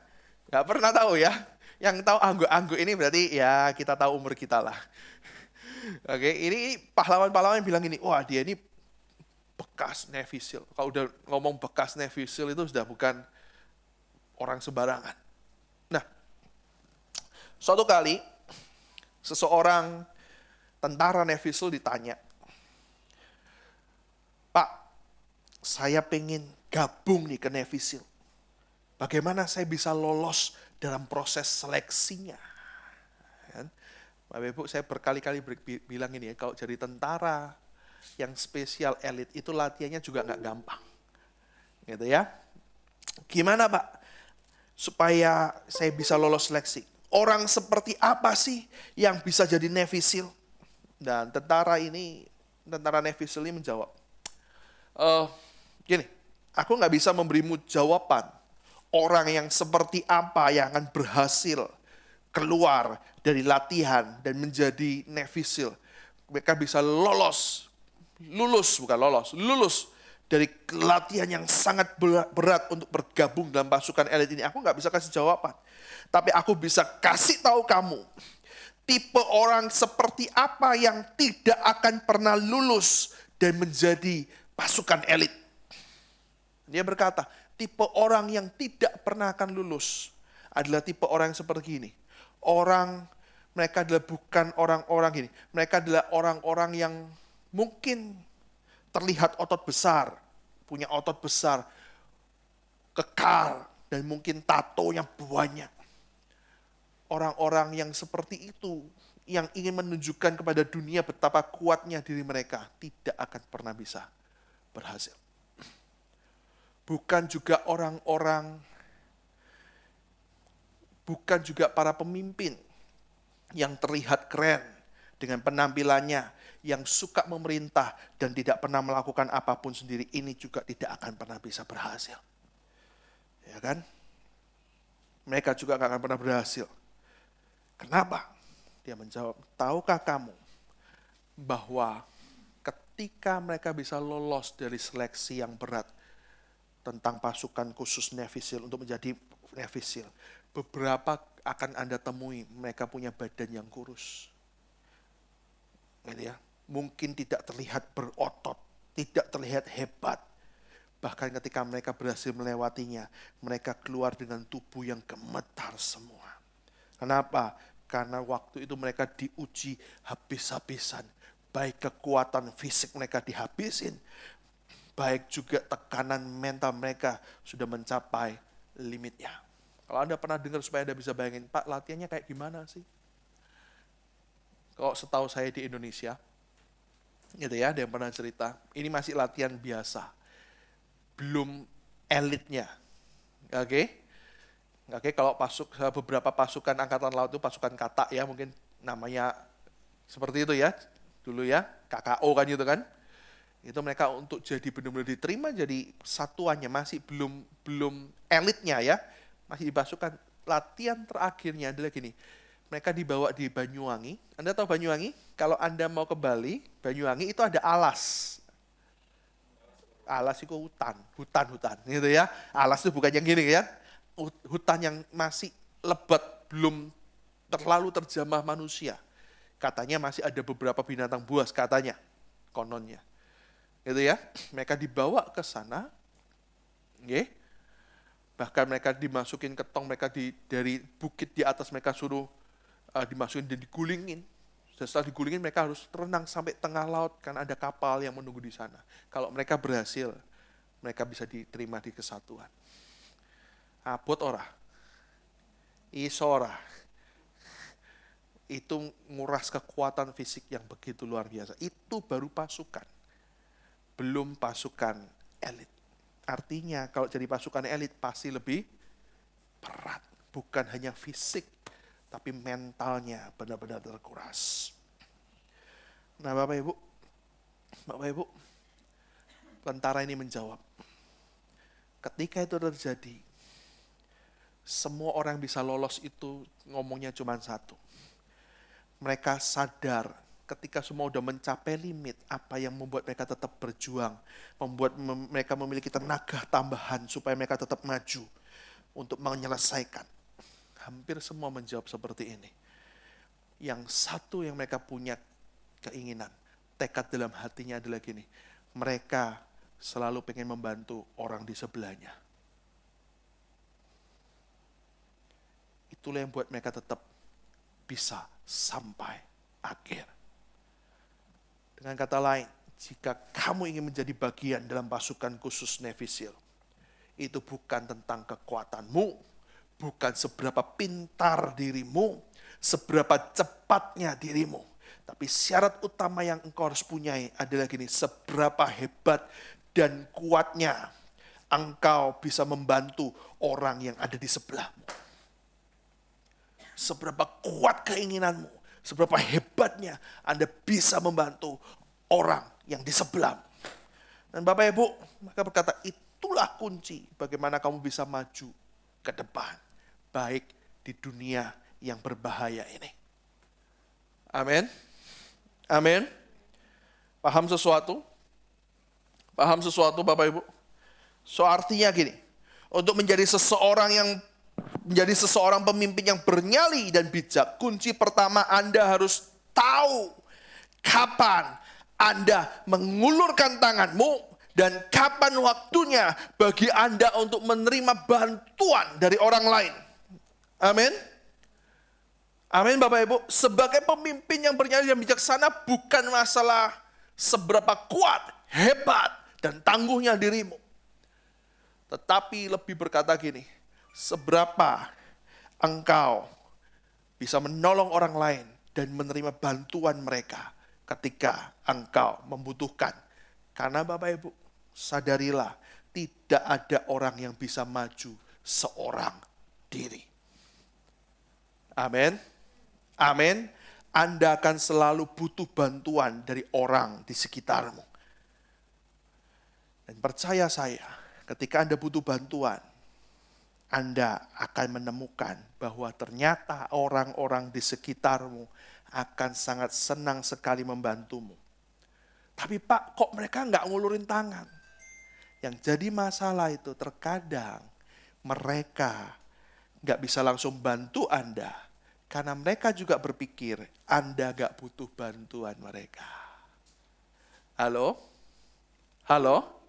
Enggak pernah tahu ya? Yang tahu angguk-angguk ini berarti ya kita tahu umur kita lah. Oke, ini pahlawan-pahlawan yang bilang ini, wah dia ini bekas Navy SEAL. Kalau udah ngomong bekas Navy SEAL itu sudah bukan orang sembarangan. Nah, suatu kali seseorang tentara Nefisil ditanya, Pak, saya pengen gabung nih ke Nefisil. Bagaimana saya bisa lolos dalam proses seleksinya? Kan? Bapak Ibu, saya berkali-kali bilang ini ya, kalau jadi tentara yang spesial elit itu latihannya juga nggak gampang. Gitu ya. Gimana Pak? Supaya saya bisa lolos seleksi. Orang seperti apa sih yang bisa jadi Nefisil? Dan tentara Nefisil ini menjawab, gini, aku nggak bisa memberimu jawaban orang yang seperti apa yang akan berhasil keluar dari latihan dan menjadi Nefisil. Mereka bisa lulus dari latihan yang sangat berat untuk bergabung dalam pasukan elit ini. Aku nggak bisa kasih jawaban. Tapi aku bisa kasih tahu kamu, tipe orang seperti apa yang tidak akan pernah lulus dan menjadi pasukan elit. Dia berkata, tipe orang yang tidak pernah akan lulus adalah tipe orang yang seperti ini. Mereka adalah bukan orang-orang gini. Mereka adalah orang-orang yang mungkin terlihat otot besar, punya otot besar, kekar, dan mungkin tato yang banyak. Orang-orang yang seperti itu, yang ingin menunjukkan kepada dunia betapa kuatnya diri mereka, tidak akan pernah bisa berhasil. Bukan juga para pemimpin yang terlihat keren dengan penampilannya, yang suka memerintah dan tidak pernah melakukan apapun sendiri, ini juga tidak akan pernah bisa berhasil. Ya kan? Mereka juga gak akan pernah berhasil. Kenapa? Dia menjawab, tahukah kamu bahwa ketika mereka bisa lolos dari seleksi yang berat tentang pasukan khusus Nefisil untuk menjadi Nefisil, beberapa akan Anda temui mereka punya badan yang kurus. Gitu ya. Mungkin tidak terlihat berotot, tidak terlihat hebat. Bahkan ketika mereka berhasil melewatinya, mereka keluar dengan tubuh yang gemetar semua. Kenapa? Karena waktu itu mereka diuji habis-habisan. Baik kekuatan fisik mereka dihabisin, baik juga tekanan mental mereka sudah mencapai limitnya. Kalau Anda pernah dengar, supaya Anda bisa bayangin, Pak, latihannya kayak gimana sih? Kalau setahu saya di Indonesia, gitu ya, ada yang pernah cerita, ini masih latihan biasa, belum elitnya. Oke? Kalau beberapa pasukan angkatan laut itu pasukan kata ya, mungkin namanya seperti itu ya, dulu ya, KKO kan gitu kan. Itu mereka untuk jadi benar-benar diterima jadi satuannya, masih belum elitnya ya, masih di pasukan. Latihan terakhirnya adalah gini, mereka dibawa di Banyuwangi. Anda tahu Banyuwangi? Kalau Anda mau ke Bali, Banyuwangi itu ada alas. Alas itu hutan gitu ya. Alas itu bukan yang gini ya, hutan yang masih lebat, belum terlalu terjamah manusia. Katanya masih ada beberapa binatang buas, katanya, kononnya. Gitu ya, mereka dibawa ke sana, bahkan mereka dimasukin ke tong, mereka dari bukit di atas mereka suruh dimasukin dan digulingin. Setelah digulingin mereka harus renang sampai tengah laut, kan ada kapal yang menunggu di sana. Kalau mereka berhasil, mereka bisa diterima di kesatuan. Abot ora, iso ora. Itu nguras kekuatan fisik yang begitu luar biasa. Itu baru pasukan, belum pasukan elit. Artinya kalau jadi pasukan elit pasti lebih berat. Bukan hanya fisik, tapi mentalnya benar-benar terkuras. Nah Bapak Ibu, tentara ini menjawab, ketika itu terjadi, semua orang bisa lolos itu ngomongnya cuma satu. Mereka sadar ketika semua udah mencapai limit, apa yang membuat mereka tetap berjuang, membuat mereka memiliki tenaga tambahan supaya mereka tetap maju untuk menyelesaikan. Hampir semua menjawab seperti ini. Yang satu yang mereka punya keinginan, tekad dalam hatinya adalah gini, mereka selalu pengen membantu orang di sebelahnya. Itulah yang buat mereka tetap bisa sampai akhir. Dengan kata lain, jika kamu ingin menjadi bagian dalam pasukan khusus Navy SEAL, itu bukan tentang kekuatanmu, bukan seberapa pintar dirimu, seberapa cepatnya dirimu. Tapi syarat utama yang engkau harus punyai adalah gini, seberapa hebat dan kuatnya engkau bisa membantu orang yang ada di sebelahmu. Seberapa kuat keinginanmu, seberapa hebatnya Anda bisa membantu orang yang di sebelahmu. Dan Bapak Ibu, mereka berkata, itulah kunci bagaimana kamu bisa maju ke depan. Baik di dunia yang berbahaya ini. Amin. Amin. Paham sesuatu? Paham sesuatu Bapak Ibu? So artinya gini, untuk menjadi seseorang pemimpin yang bernyali dan bijak, kunci pertama Anda harus tahu kapan Anda mengulurkan tanganmu dan kapan waktunya bagi Anda untuk menerima bantuan dari orang lain. Amin. Amin Bapak Ibu. Sebagai pemimpin yang bernyali dan bijaksana bukan masalah seberapa kuat, hebat, dan tangguhnya dirimu. Tetapi lebih berkata gini, seberapa engkau bisa menolong orang lain dan menerima bantuan mereka ketika engkau membutuhkan. Karena Bapak Ibu, sadarilah tidak ada orang yang bisa maju seorang diri. Amin. Amin. Anda akan selalu butuh bantuan dari orang di sekitarmu. Dan percaya saya, ketika Anda butuh bantuan, Anda akan menemukan bahwa ternyata orang-orang di sekitarmu akan sangat senang sekali membantumu. Tapi Pak, kok mereka nggak ngulurin tangan? Yang jadi masalah itu terkadang mereka nggak bisa langsung bantu Anda. Karena mereka juga berpikir Anda nggak butuh bantuan mereka. Halo? Halo?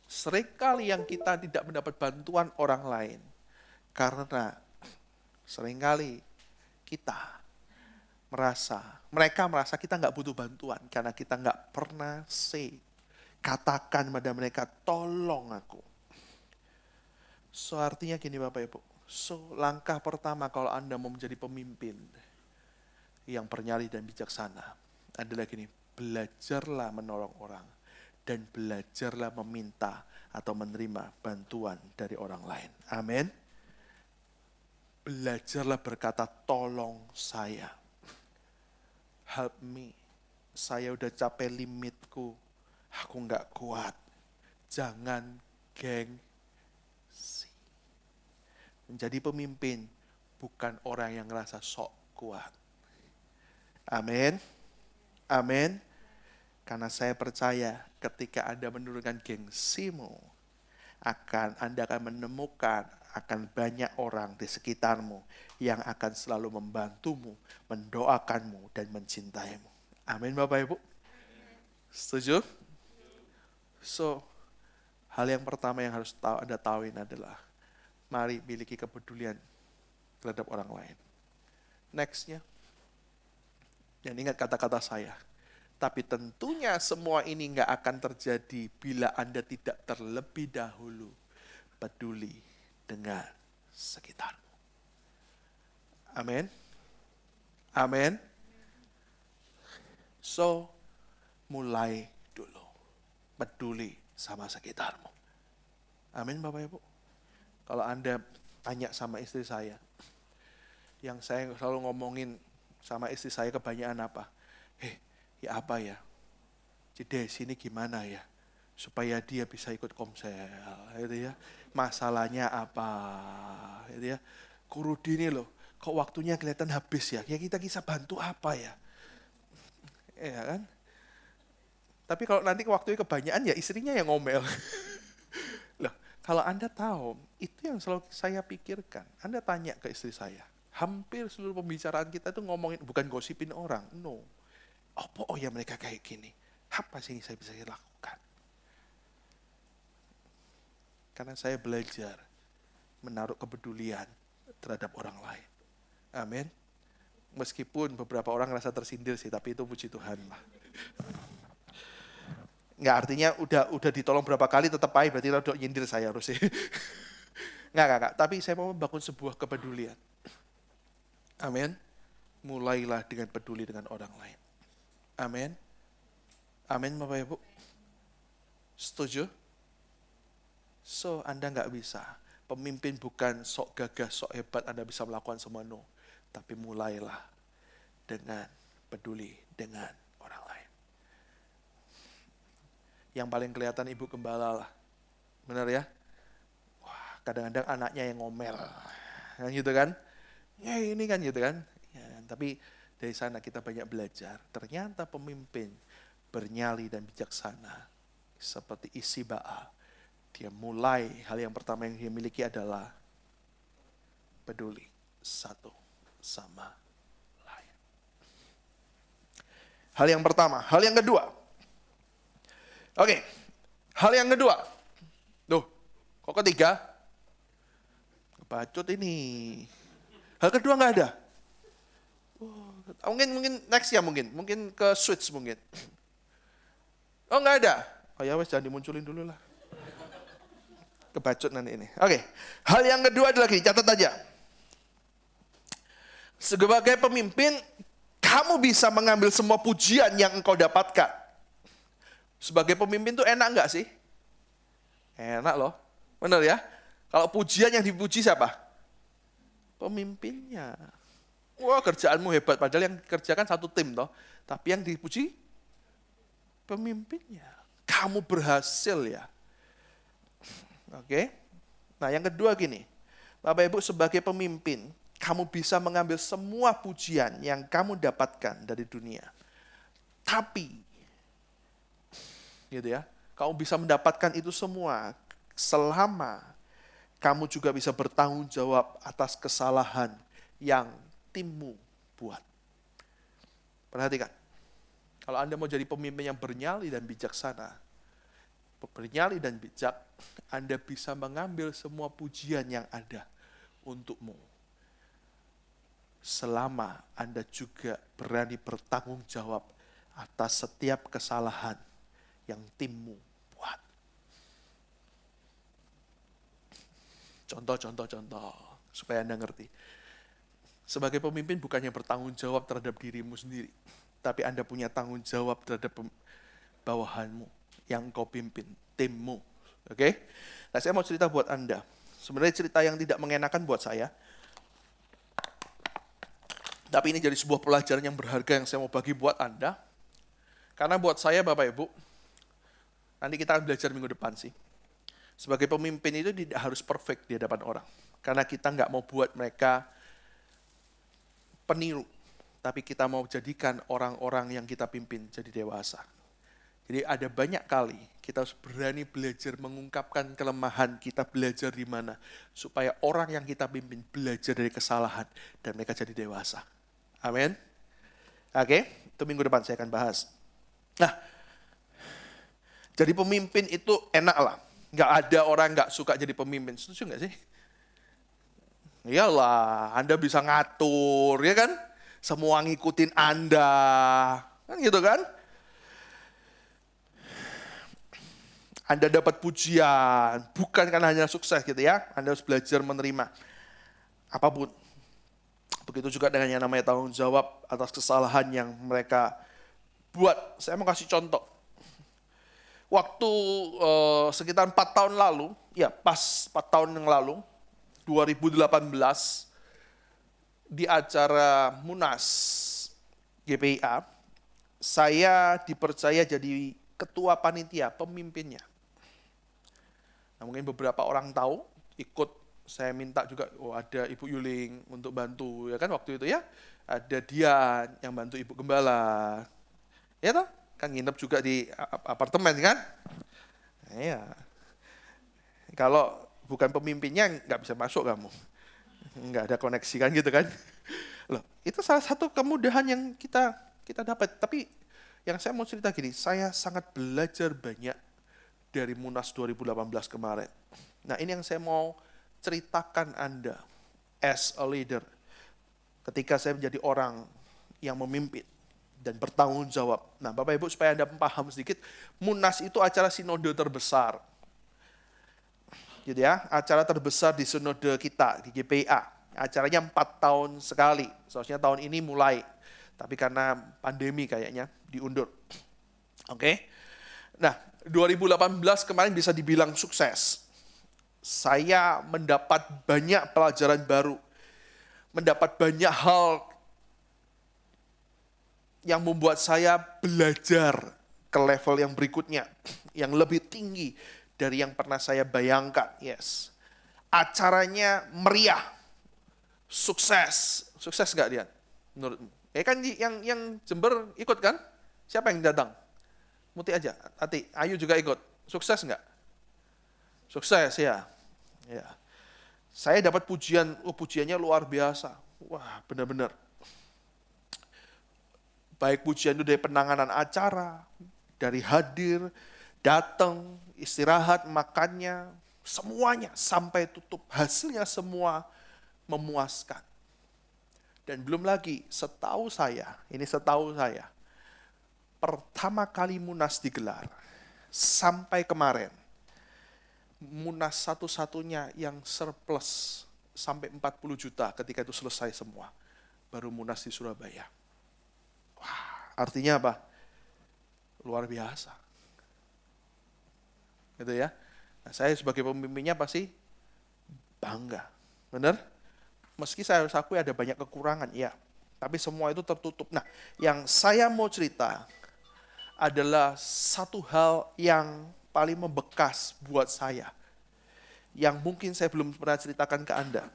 Seringkali yang kita tidak mendapat bantuan orang lain karena seringkali mereka merasa kita nggak butuh bantuan karena kita nggak pernah katakan pada mereka, tolong aku. So artinya gini Bapak Ibu, langkah pertama kalau Anda mau menjadi pemimpin yang bernyali dan bijaksana adalah gini, belajarlah menolong orang dan belajarlah meminta atau menerima bantuan dari orang lain. Amin. Belajarlah berkata, tolong saya. Help me. Saya udah capai limitku. Aku nggak kuat. Jangan gengsi. Menjadi pemimpin bukan orang yang ngerasa sok kuat. Amin. Amin. Karena saya percaya ketika Anda menurunkan gengsimu, Anda akan menemukan akan banyak orang di sekitarmu yang akan selalu membantumu, mendoakanmu, dan mencintaimu. Amin Bapak Ibu. Setuju? So, hal yang pertama yang harus Anda tahuin adalah, mari miliki kepedulian terhadap orang lain. Next-nya, dan ingat kata-kata saya, tapi tentunya semua ini nggak akan terjadi bila Anda tidak terlebih dahulu peduli dengan sekitarmu. Amin. Amin. So, mulai dulu peduli sama sekitarmu. Amin Bapak Ibu. Kalau Anda tanya sama istri saya, yang saya selalu ngomongin sama istri saya kebanyakan apa? Ya apa ya? Cide sini gimana ya? Supaya dia bisa ikut komsel, gitu ya. Masalahnya apa? Gitu ya. Kurudi ini loh, kok waktunya kelihatan habis ya? Ya kita bisa bantu apa ya? Ya kan? Tapi kalau nanti waktunya kebanyakan ya istrinya yang ngomel. Loh, kalau Anda tahu, itu yang selalu saya pikirkan. Anda tanya ke istri saya, hampir seluruh pembicaraan kita itu ngomongin, bukan gosipin orang, no. Oh ya mereka kayak gini. Apa sih yang saya bisa lakukan? Karena saya belajar menaruh kepedulian terhadap orang lain. Amin. Meskipun beberapa orang ngerasa tersindir sih, tapi itu puji Tuhan lah. Nggak, artinya udah ditolong berapa kali tetap aja, berarti udah nyindir saya harus sih. Nggak. Tapi saya mau membangun sebuah kepedulian. Amin. Mulailah dengan peduli dengan orang lain. Amin. Amin Bapak Ibu. Setuju? So, Anda nggak bisa. Pemimpin bukan sok gagah, sok hebat, Anda bisa melakukan semua, no. Tapi mulailah dengan peduli dengan orang lain. Yang paling kelihatan ibu gembala lah. Benar ya? Wah, kadang-kadang anaknya yang ngomel. Kan gitu kan? Ya ini kan gitu kan? Ya, tapi dari sana kita banyak belajar. Ternyata pemimpin bernyali dan bijaksana. Seperti isi Baal. Dia mulai, hal yang pertama yang dia miliki adalah peduli satu sama lain. Hal yang pertama. Hal yang kedua. Oke, hal yang kedua. Duh, kok ketiga? Kebacut ini. Hal kedua nggak ada. Mungkin next ya mungkin ke switch mungkin. Oh nggak ada. Oh ya wes jangan dimunculin dulu lah. Kebacut nanti ini. Oke, hal yang kedua adalah gini, catat aja. Sebagai pemimpin, kamu bisa mengambil semua pujian yang engkau dapatkan. Sebagai pemimpin tuh enak nggak sih? Enak loh, bener ya? Kalau pujian yang dipuji siapa? Pemimpinnya. Wah kerjaanmu hebat, padahal yang kerjakan satu tim toh. Tapi yang dipuji pemimpinnya. Kamu berhasil ya. Oke. Nah yang kedua gini, Bapak Ibu sebagai pemimpin, kamu bisa mengambil semua pujian yang kamu dapatkan dari dunia. Tapi, gitu ya, kamu bisa mendapatkan itu semua selama kamu juga bisa bertanggung jawab atas kesalahan yang timmu buat. Perhatikan, kalau Anda mau jadi pemimpin yang bernyali dan bijaksana, bernyali dan bijak, Anda bisa mengambil semua pujian yang ada untukmu. Selama Anda juga berani bertanggung jawab atas setiap kesalahan yang timmu buat. Contoh, supaya Anda ngerti. Sebagai pemimpin bukannya bertanggung jawab terhadap dirimu sendiri, tapi Anda punya tanggung jawab terhadap bawahanmu yang engkau pimpin, timmu. Oke? Nah, saya mau cerita buat Anda. Sebenarnya cerita yang tidak mengenakan buat saya. Tapi ini jadi sebuah pelajaran yang berharga yang saya mau bagi buat Anda. Karena buat saya, Bapak Ibu, nanti kita akan belajar minggu depan sih. Sebagai pemimpin itu tidak harus perfect di hadapan orang. Karena kita nggak mau buat mereka peniru. Tapi kita mau jadikan orang-orang yang kita pimpin jadi dewasa. Jadi ada banyak kali kita harus berani belajar mengungkapkan kelemahan kita, belajar di mana. Supaya orang yang kita pimpin belajar dari kesalahan dan mereka jadi dewasa. Amin. Oke, itu minggu depan saya akan bahas. Nah, jadi pemimpin itu enak lah. Nggak ada orang nggak suka jadi pemimpin. Setuju nggak sih? Iyalah, Anda bisa ngatur, ya kan? Semua ngikutin Anda. Kan gitu kan? Anda dapat pujian, bukan karena hanya sukses gitu ya. Anda harus belajar menerima apapun. Begitu juga dengan yang namanya tanggung jawab atas kesalahan yang mereka buat. Saya mau kasih contoh. Waktu sekitar 4 tahun lalu, ya pas 4 tahun yang lalu, 2018, di acara Munas GPIA, saya dipercaya jadi ketua panitia, pemimpinnya. Nah, mungkin beberapa orang tahu, ikut. Saya minta juga, ada Ibu Yuling untuk bantu, ya kan waktu itu ya. Ada Dian yang bantu Ibu Gembala. Ya toh? Kan nginep juga di apartemen kan? Nah, ya. Kalau bukan pemimpinnya nggak bisa masuk kamu. Nggak ada koneksi kan gitu kan? Loh, itu salah satu kemudahan yang kita dapat. Tapi yang saya mau cerita gini, saya sangat belajar banyak dari Munas 2018 kemarin. Nah ini yang saya mau ceritakan Anda as a leader. ketika saya menjadi orang yang memimpin dan bertanggung jawab. Nah, Bapak Ibu, supaya Anda paham sedikit, Munas itu acara sinode terbesar. Gitu ya, acara terbesar di sinode kita, di GPA. Acaranya 4 tahun sekali. Seharusnya tahun ini mulai. Tapi karena pandemi kayaknya diundur. Oke. Nah, 2018 kemarin bisa dibilang sukses. Saya mendapat banyak pelajaran baru. Mendapat banyak hal yang membuat saya belajar ke level yang berikutnya. Yang lebih tinggi dari yang pernah saya bayangkan. Yes. Acaranya meriah. Sukses. Sukses nggak dia? Menurutmu? Ya kan yang Jember ikut kan? Siapa yang datang? Muti aja. Ati, Ayu juga ikut. Sukses nggak? Sukses ya. Ya. Saya dapat pujian, pujiannya luar biasa. Wah, benar-benar. Baik pujian itu dari penanganan acara, dari hadir, datang, istirahat, makannya, semuanya sampai tutup. Hasilnya semua memuaskan. Dan belum lagi, setahu saya, pertama kali Munas digelar, sampai kemarin, Munas satu-satunya yang surplus sampai 40 juta ketika itu selesai semua. Baru Munas di Surabaya. Wah, artinya apa? Luar biasa. Gitu ya. Nah, saya sebagai pemimpinnya pasti bangga. Benar? Meski saya harus akui ada banyak kekurangan, ya. Tapi semua itu tertutup. Nah, yang saya mau cerita adalah satu hal yang paling membekas buat saya. Yang mungkin saya belum pernah ceritakan ke Anda.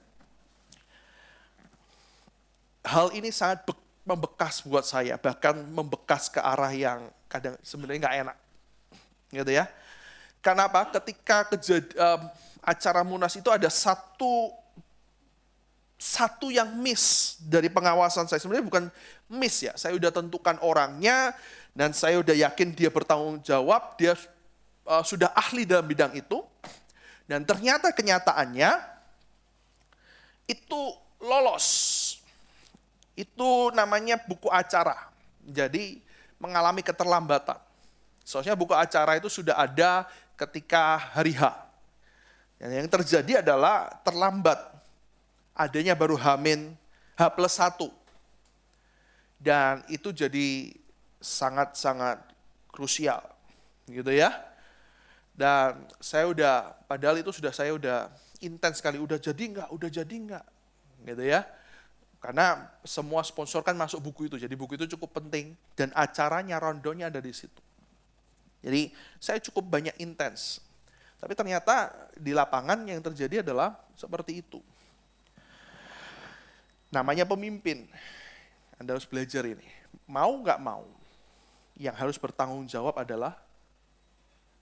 Hal ini sangat membekas buat saya, bahkan membekas ke arah yang kadang sebenarnya nggak enak. Gitu ya. Kenapa? Ketika acara Munas itu ada satu yang miss dari pengawasan saya. Sebenarnya bukan miss ya, saya udah tentukan orangnya, dan saya udah yakin dia bertanggung jawab, dia sudah ahli dalam bidang itu, dan ternyata kenyataannya itu lolos. Itu namanya buku acara, jadi mengalami keterlambatan. Soalnya buku acara itu sudah ada ketika hari H. Dan yang terjadi adalah terlambat. Adanya baru H+1. Dan itu jadi sangat-sangat krusial. Gitu ya. Dan padahal itu saya udah intens sekali, udah jadi enggak. Gitu ya. Karena semua sponsor kan masuk buku itu, jadi buku itu cukup penting. Dan acaranya, rondonya ada di situ. Jadi saya cukup banyak intens. Tapi ternyata di lapangan yang terjadi adalah seperti itu. Namanya pemimpin. Anda harus belajar ini. Mau nggak mau, yang harus bertanggung jawab adalah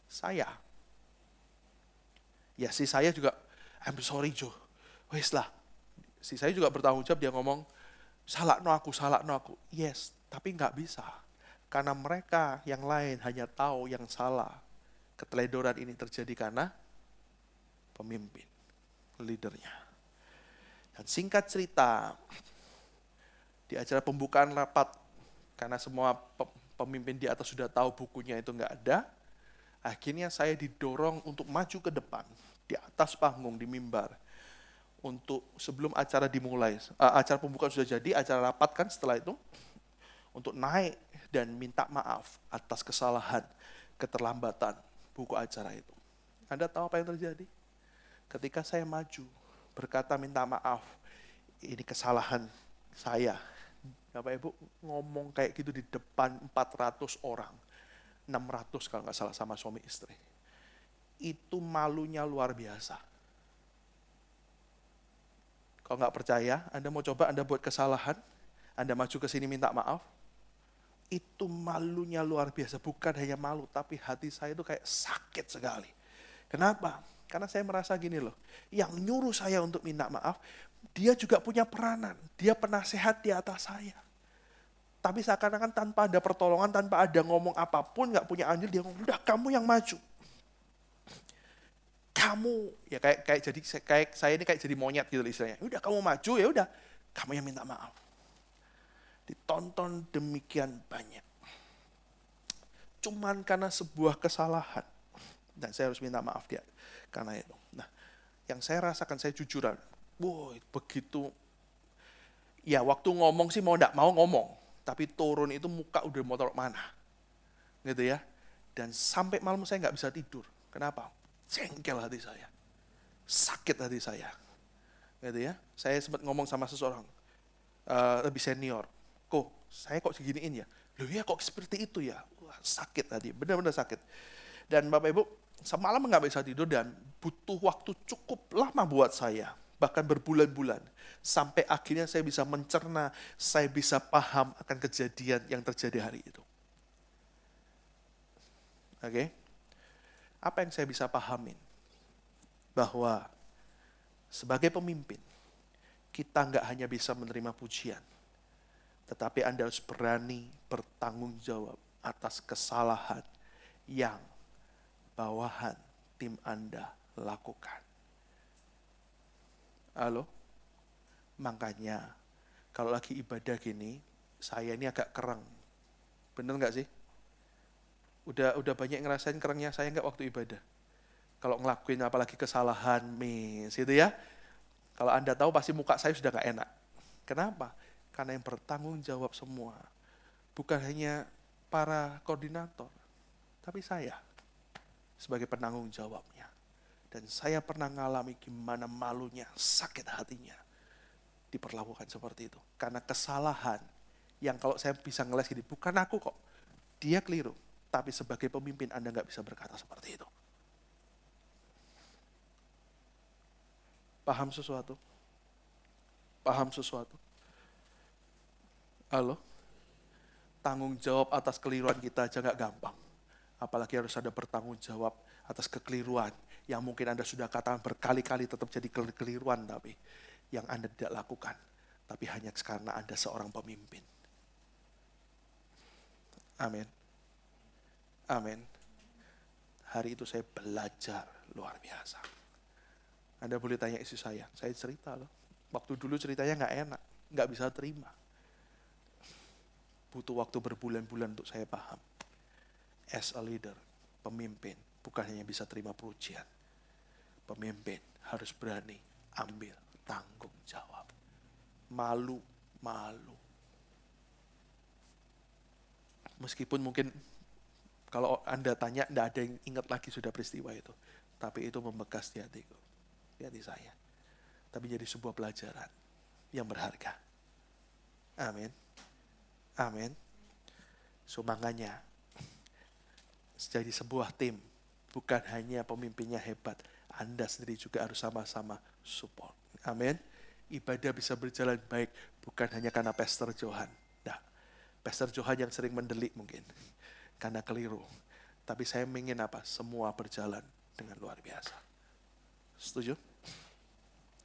saya. Ya si saya juga, I'm sorry Joe. Wes lah. Si saya juga bertanggung jawab, dia ngomong, salah no aku. Yes, tapi nggak bisa. Karena mereka yang lain hanya tahu yang salah. Keteledoran ini terjadi karena pemimpin, leadernya. Dan singkat cerita, di acara pembukaan rapat, karena semua pemimpin di atas sudah tahu bukunya itu nggak ada, akhirnya saya didorong untuk maju ke depan, di atas panggung, di mimbar. Untuk sebelum acara dimulai, acara pembukaan sudah jadi, acara rapat kan setelah itu, untuk naik dan minta maaf atas kesalahan, keterlambatan buku acara itu. Anda tahu apa yang terjadi? Ketika saya maju, berkata minta maaf, ini kesalahan saya. Bapak Ibu ngomong kayak gitu di depan 400 orang, 600 kalau nggak salah sama suami istri. Itu malunya luar biasa. Kalau nggak percaya, Anda mau coba Anda buat kesalahan, Anda maju ke sini minta maaf, itu malunya luar biasa. Bukan hanya malu, tapi hati saya itu kayak sakit sekali. Kenapa? Karena saya merasa gini loh, yang nyuruh saya untuk minta maaf, dia juga punya peranan, dia penasehat di atas saya. Tapi seakan-akan tanpa ada pertolongan, tanpa ada ngomong apapun, nggak punya andil, dia ngomong, udah kamu yang maju. Kamu ya kayak saya ini kayak jadi monyet gitu istilahnya. Udah kamu maju ya udah, Kamu yang minta maaf. Ditonton demikian banyak. Cuman karena sebuah kesalahan. Dan saya harus minta maaf dia karena itu. Nah, yang saya rasakan, saya jujuran. Begitu. Ya waktu ngomong sih mau enggak mau ngomong. Tapi turun itu muka udah mau taruh mana. Gitu ya. Dan sampai malam saya nggak bisa tidur. Kenapa? Jengkel hati saya. Sakit hati saya. Gitu ya. Saya sempat ngomong sama seseorang. Lebih senior. Saya kok seginiin ya? Loh ya kok seperti itu ya? Wah, sakit hati. Benar-benar sakit. Dan Bapak Ibu, semalam nggak bisa tidur dan butuh waktu cukup lama buat saya. Bahkan berbulan-bulan. Sampai akhirnya saya bisa mencerna, saya bisa paham akan kejadian yang terjadi hari itu. Oke? Apa yang saya bisa pahamin? Bahwa sebagai pemimpin, kita nggak hanya bisa menerima pujian, tetapi Anda harus berani bertanggung jawab atas kesalahan yang bawahan tim Anda lakukan. Halo? Makanya, kalau lagi ibadah gini, saya ini agak kereng. Bener nggak sih? Udah banyak ngerasain kerengnya saya nggak waktu ibadah. Kalau ngelakuin apalagi kesalahan, gitu ya. Kalau Anda tahu pasti muka saya sudah nggak enak. Kenapa? Karena yang bertanggung jawab semua. Bukan hanya para koordinator, tapi saya sebagai penanggung jawabnya. Dan saya pernah ngalami gimana malunya, sakit hatinya diperlakukan seperti itu. Karena kesalahan yang kalau saya bisa ngeles gini, bukan aku kok, dia keliru. Tapi sebagai pemimpin Anda nggak bisa berkata seperti itu. Paham sesuatu? Paham sesuatu? Halo? Tanggung jawab atas keliruan kita aja nggak gampang. Apalagi harus ada bertanggung jawab atas kekeliruan yang mungkin Anda sudah katakan berkali-kali tetap jadi kekeliruan, tapi yang Anda tidak lakukan. Tapi hanya karena Anda seorang pemimpin. Amin. Amin. Hari itu saya belajar luar biasa. Anda boleh tanya istri saya cerita loh. Waktu dulu ceritanya nggak enak, nggak bisa terima. Butuh waktu berbulan-bulan untuk saya paham. As a leader, pemimpin, bukan hanya bisa terima pujian. Pemimpin harus berani ambil tanggung jawab. Malu. Meskipun mungkin kalau Anda tanya, tidak ada yang ingat lagi sudah peristiwa itu. Tapi itu membekas di hatiku, di hati saya. Tapi jadi sebuah pelajaran yang berharga. Amin. Amin. So makanya, jadi sebuah tim, bukan hanya pemimpinnya hebat, Anda sendiri juga harus sama-sama support. Amin. Ibadah bisa berjalan baik, bukan hanya karena Pastor Johan. Nah, Pastor Johan yang sering mendelik mungkin, karena keliru. Tapi saya ingin apa? Semua berjalan dengan luar biasa. Setuju?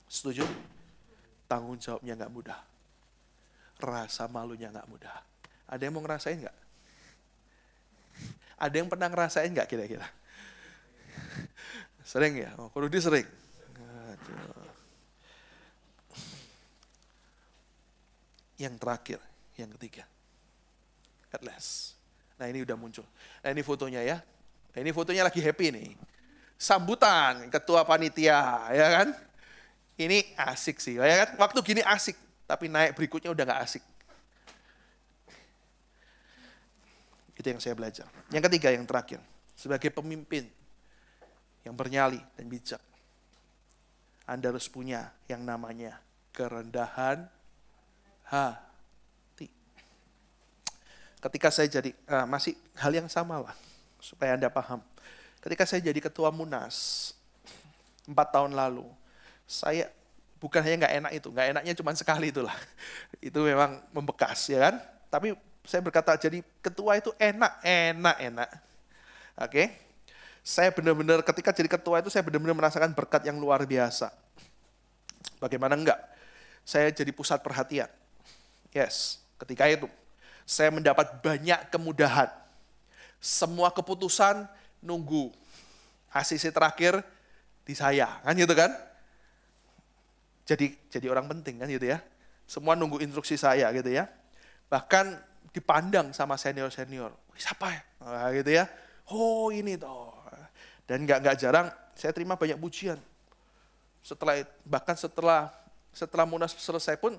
Setuju? Tanggung jawabnya nggak mudah. Rasa malunya nggak mudah. Ada yang mau ngerasain nggak? Ada yang pernah ngerasain nggak kira-kira? Sering ya? Oh, Rudi sering. Aduh. Yang terakhir, yang ketiga. At last. Nah ini udah muncul. Nah ini fotonya ya. Nah ini fotonya lagi happy nih. Sambutan ketua panitia, ya kan? Ini asik sih, ya kan? Waktu gini asik, tapi naik berikutnya udah gak asik. Itu yang saya belajar. Yang ketiga, yang terakhir. Sebagai pemimpin yang bernyali dan bijak, Anda harus punya yang namanya kerendahan hati. Ketika saya jadi, masih hal yang sama lah, supaya Anda paham. Ketika saya jadi ketua Munas, 4 tahun lalu, saya bukan hanya nggak enak itu, nggak enaknya cuma sekali itulah. Itu memang membekas, ya kan? Tapi saya berkata jadi ketua itu enak. Oke? Saya benar-benar ketika jadi ketua itu saya benar-benar merasakan berkat yang luar biasa. Bagaimana enggak? Saya jadi pusat perhatian. Yes, ketika itu saya mendapat banyak kemudahan. Semua keputusan nunggu ACC terakhir di saya, kan gitu kan? Jadi orang penting kan gitu ya. Semua nunggu instruksi saya gitu ya. Bahkan dipandang sama senior-senior. Siapa ya? Nah, gitu ya. Oh ini toh. Dan nggak jarang saya terima banyak pujian. Setelah Munas selesai pun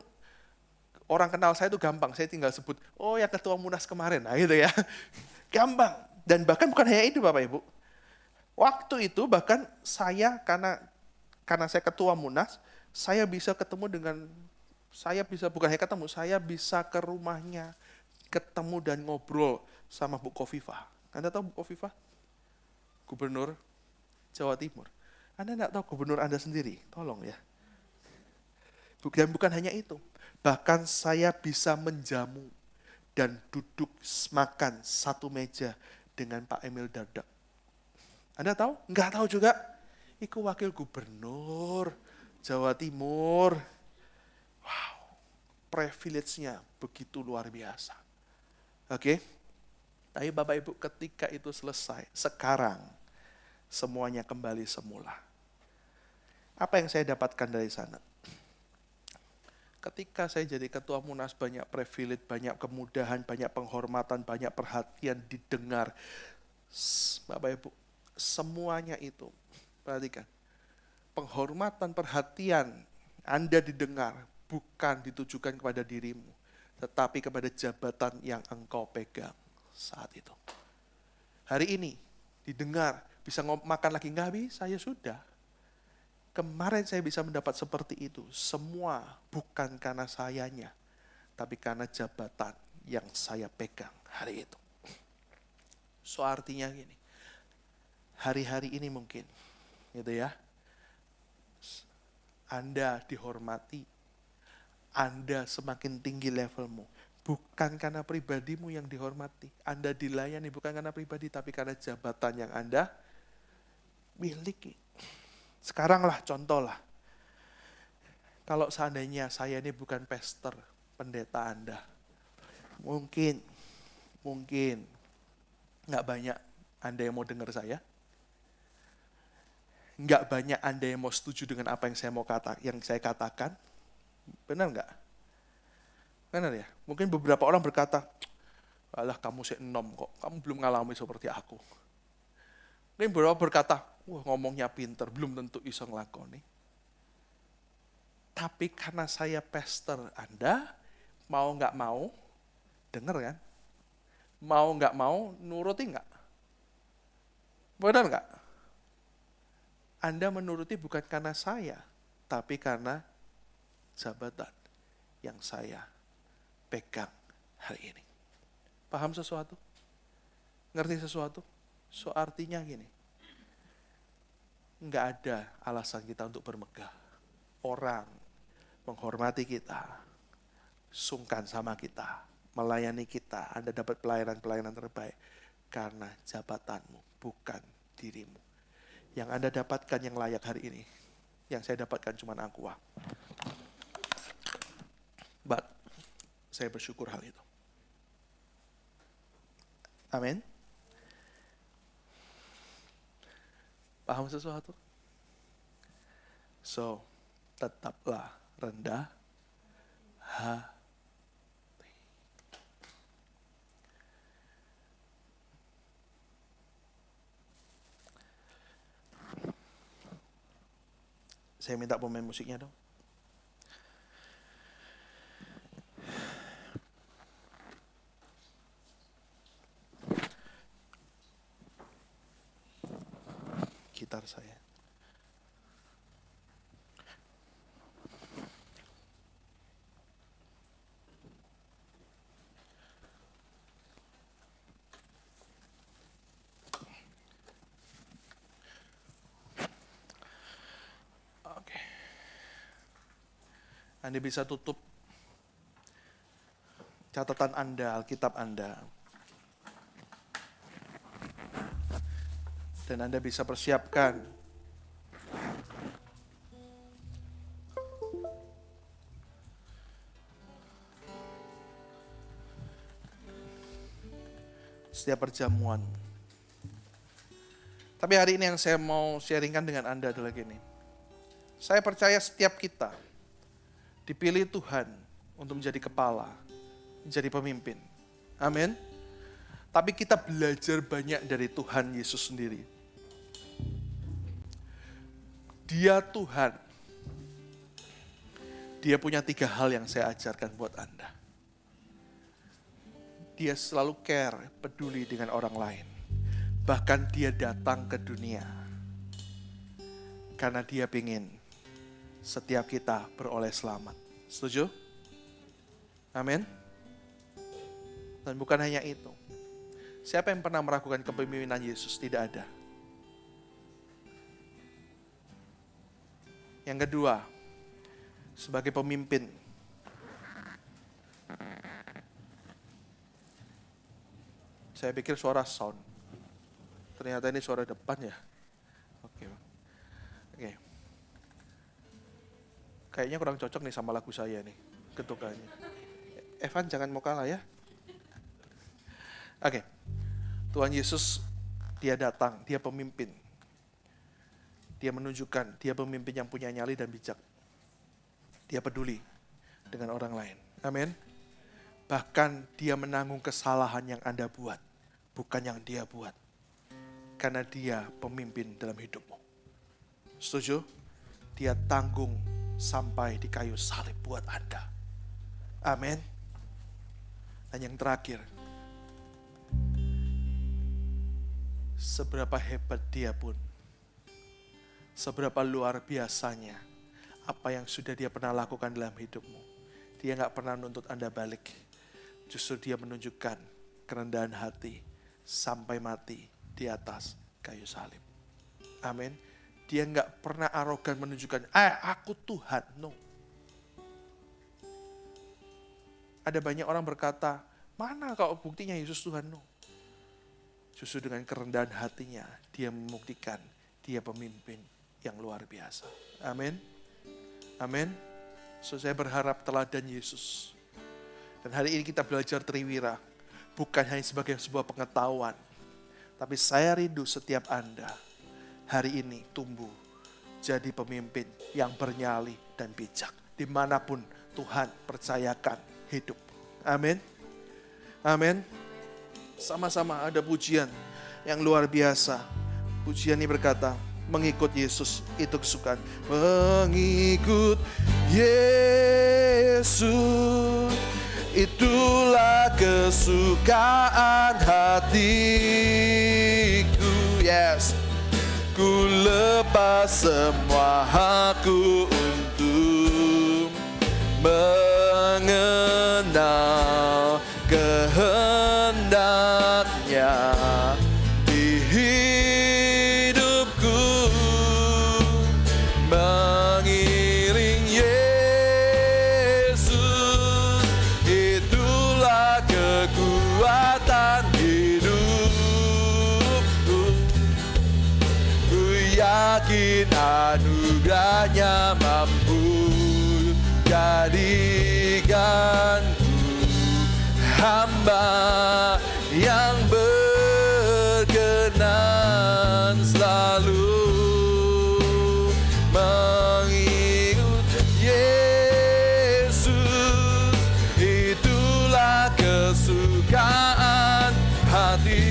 orang kenal saya itu gampang. Saya tinggal sebut, oh ya ketua Munas kemarin. Nah gitu ya. Gampang. Dan bahkan bukan hanya itu Bapak Ibu. Waktu itu bahkan saya karena saya ketua Munas, saya bisa ke rumahnya, ketemu dan ngobrol sama Bu Khofifah. Anda tahu Bu Khofifah? Gubernur Jawa Timur. Anda enggak tahu gubernur Anda sendiri? Tolong ya. Dan bukan hanya itu. Bahkan saya bisa menjamu dan duduk makan satu meja dengan Pak Emil Dardak. Anda tahu? Enggak tahu juga. Iku wakil gubernur Jawa Timur. Wow, privilege-nya begitu luar biasa. Oke? Tapi Bapak Ibu ketika itu selesai, sekarang semuanya kembali semula. Apa yang saya dapatkan dari sana? Ketika saya jadi ketua Munas, banyak privilege, banyak kemudahan, banyak penghormatan, banyak perhatian didengar. Bapak Ibu, semuanya itu, perhatikan, penghormatan, perhatian Anda didengar bukan ditujukan kepada dirimu, tetapi kepada jabatan yang engkau pegang saat itu. Hari ini didengar, bisa makan lagi, nggak bisa, ya sudah. Kemarin saya bisa mendapat seperti itu, semua bukan karena sayanya, tapi karena jabatan yang saya pegang hari itu. So artinya gini, hari-hari ini mungkin, gitu ya, Anda dihormati, Anda semakin tinggi levelmu, bukan karena pribadimu yang dihormati. Anda dilayani bukan karena pribadi, tapi karena jabatan yang Anda miliki. Sekarang lah, contoh lah. Kalau seandainya saya ini bukan pastor, pendeta Anda, mungkin nggak banyak Anda yang mau dengar saya. Nggak banyak Anda yang mau setuju dengan apa yang saya katakan. Benar nggak? Benar ya? Mungkin beberapa orang berkata, alah kamu enom kok, kamu belum ngalami seperti aku. Mungkin beberapa berkata, wah ngomongnya pinter, belum tentu iso ngelakoni. Tapi karena saya pastor Anda, mau nggak mau, denger kan? Mau nggak mau, nuruti nggak? Benar nggak? Anda menuruti bukan karena saya, tapi karena jabatan yang saya pegang hari ini. Paham sesuatu? Ngerti sesuatu? So artinya gini, nggak ada alasan kita untuk bermegah. Orang menghormati kita, sungkan sama kita, melayani kita, Anda dapat pelayanan terbaik karena jabatanmu, bukan dirimu. Yang Anda dapatkan yang layak hari ini, yang saya dapatkan cuma aqua. But, saya bersyukur hal itu. Amin. Paham sesuatu? So, tetaplah rendah hati. Saya minta pemain musiknya dong. Gitar saya. Oke. Anda bisa tutup catatan Anda, Alkitab Anda. Dan Anda bisa persiapkan setiap perjamuan. Tapi hari ini yang saya mau sharingkan dengan Anda adalah gini. Saya percaya setiap kita dipilih Tuhan untuk menjadi kepala, menjadi pemimpin. Amin. Tapi kita belajar banyak dari Tuhan Yesus sendiri. Dia Tuhan. Dia punya 3 hal yang saya ajarkan buat Anda. Dia selalu care, peduli dengan orang lain. Bahkan dia datang ke dunia. Karena dia ingin setiap kita beroleh selamat. Setuju? Amin. Dan bukan hanya itu. Siapa yang pernah meragukan kepemimpinan Yesus? Tidak ada. Yang kedua, sebagai pemimpin, saya pikir suara sound. Ternyata ini suara depan ya. Oke. Kayaknya kurang cocok nih sama lagu saya nih, ketukannya. Evan jangan mau kalah ya. Oke. Tuhan Yesus, dia datang, dia pemimpin. Dia menunjukkan, dia pemimpin yang punya nyali dan bijak. Dia peduli dengan orang lain. Amin. Bahkan dia menanggung kesalahan yang Anda buat, bukan yang dia buat. Karena dia pemimpin dalam hidupmu. Setuju? Dia tanggung sampai di kayu salib buat Anda. Amin. Dan yang terakhir, seberapa hebat dia pun, seberapa luar biasanya apa yang sudah dia pernah lakukan dalam hidupmu. Dia gak pernah nuntut Anda balik. Justru dia menunjukkan kerendahan hati sampai mati di atas kayu salib. Amin. Dia gak pernah arogan menunjukkan, aku Tuhan. No. Ada banyak orang berkata, mana kau buktinya Yesus Tuhan? No. Justru dengan kerendahan hatinya, dia membuktikan dia pemimpin yang luar biasa. Amin. Amin. So, saya berharap teladan Yesus. Dan hari ini kita belajar Triwira. Bukan hanya sebagai sebuah pengetahuan. Tapi saya rindu setiap Anda hari ini tumbuh jadi pemimpin yang bernyali dan bijak. Dimanapun Tuhan percayakan hidup. Amin. Amin. Sama-sama ada pujian yang luar biasa. Pujian ini berkata, mengikut Yesus itu kesukaan. Mengikut Yesus itulah kesukaan hatiku. Yes. Ku lepas semua hakku untuk mengenal kehendaknya di hidupku, mengiring Yesus, itulah kekuatan hidupku. Ku yakin anugerahnya mampu jadikanku hamba yang berkenan selalu mengikut Yesus, itulah kesukaan hatiku.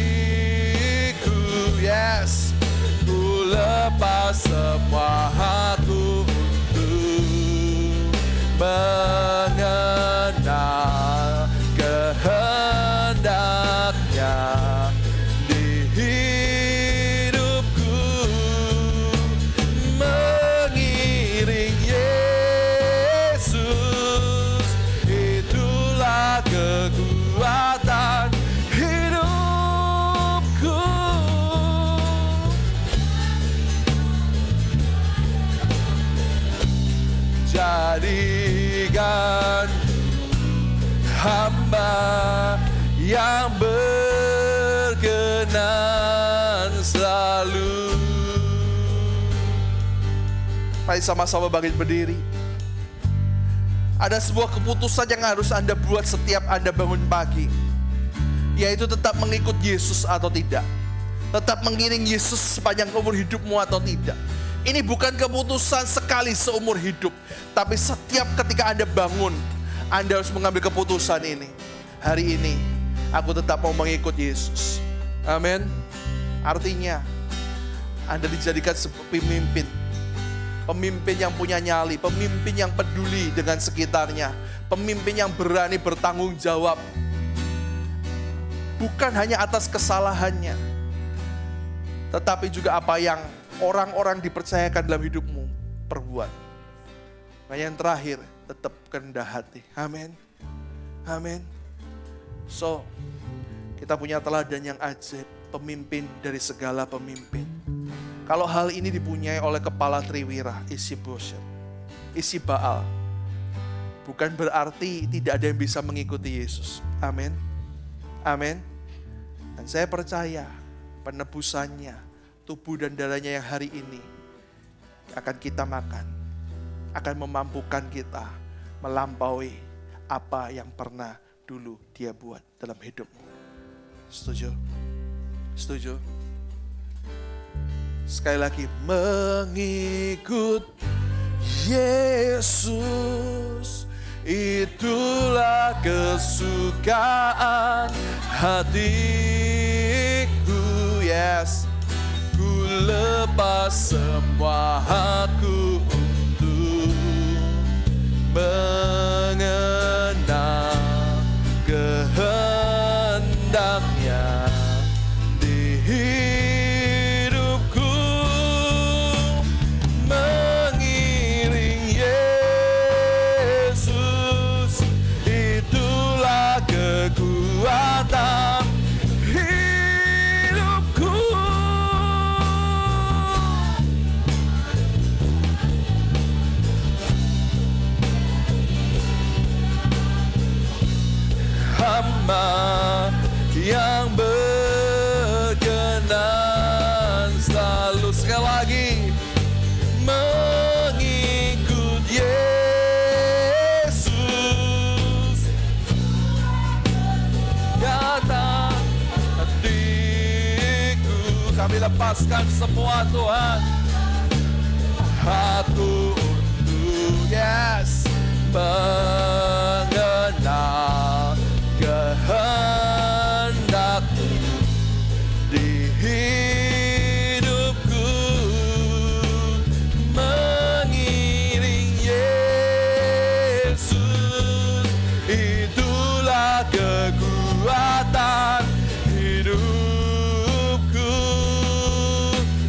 Yes, ku lepas semua hakku untuk mengenal kehendaknya di hidupku, mengiring Yesus, itulah kekuatan hidupku. Jadikan hamba yang berkenan selalu. Mari sama-sama bangkit berdiri. Ada sebuah keputusan yang harus Anda buat setiap Anda bangun pagi, yaitu tetap mengikut Yesus atau tidak. Tetap mengiring Yesus sepanjang umur hidupmu atau tidak. Ini bukan keputusan sekali seumur hidup, tapi setiap ketika Anda bangun, Anda harus mengambil keputusan ini. Hari ini, aku tetap mau mengikut Yesus. Amin. Artinya, Anda dijadikan sebagai pemimpin. Pemimpin yang punya nyali, pemimpin yang peduli dengan sekitarnya. Pemimpin yang berani bertanggung jawab. Bukan hanya atas kesalahannya, tetapi juga apa yang orang-orang dipercayakan dalam hidupmu perbuat. Nah yang terakhir, tetap kerendah hati. Amin. Amin. So, kita punya teladan yang ajaib, pemimpin dari segala pemimpin. Kalau hal ini dipunyai oleh kepala Triwira, Isi-Boset, Isi Baal, bukan berarti tidak ada yang bisa mengikuti Yesus. Amin. Amin. Dan saya percaya penebusannya, tubuh dan darahnya yang hari ini akan kita makan, akan memampukan kita melampaui apa yang pernah dulu dia buat dalam hidupmu. Setuju? Setuju? Sekali lagi, mengikut Yesus, itulah kesukaan hatiku. Yes, ku lepas semua hakku untuk mengenal kehendaknya di hidupku. Mengiring Yesus, itulah kekuatan hidupku. Hamba yang berkenan selalu, sekali lagi, mengikut Yesus. Kata hatiku, kami lepaskan semua Tuhan. Aku untuk, yes, mengenal kehendakmu di hidupku. Mengiring Yesus, itulah kekuatan hidupku.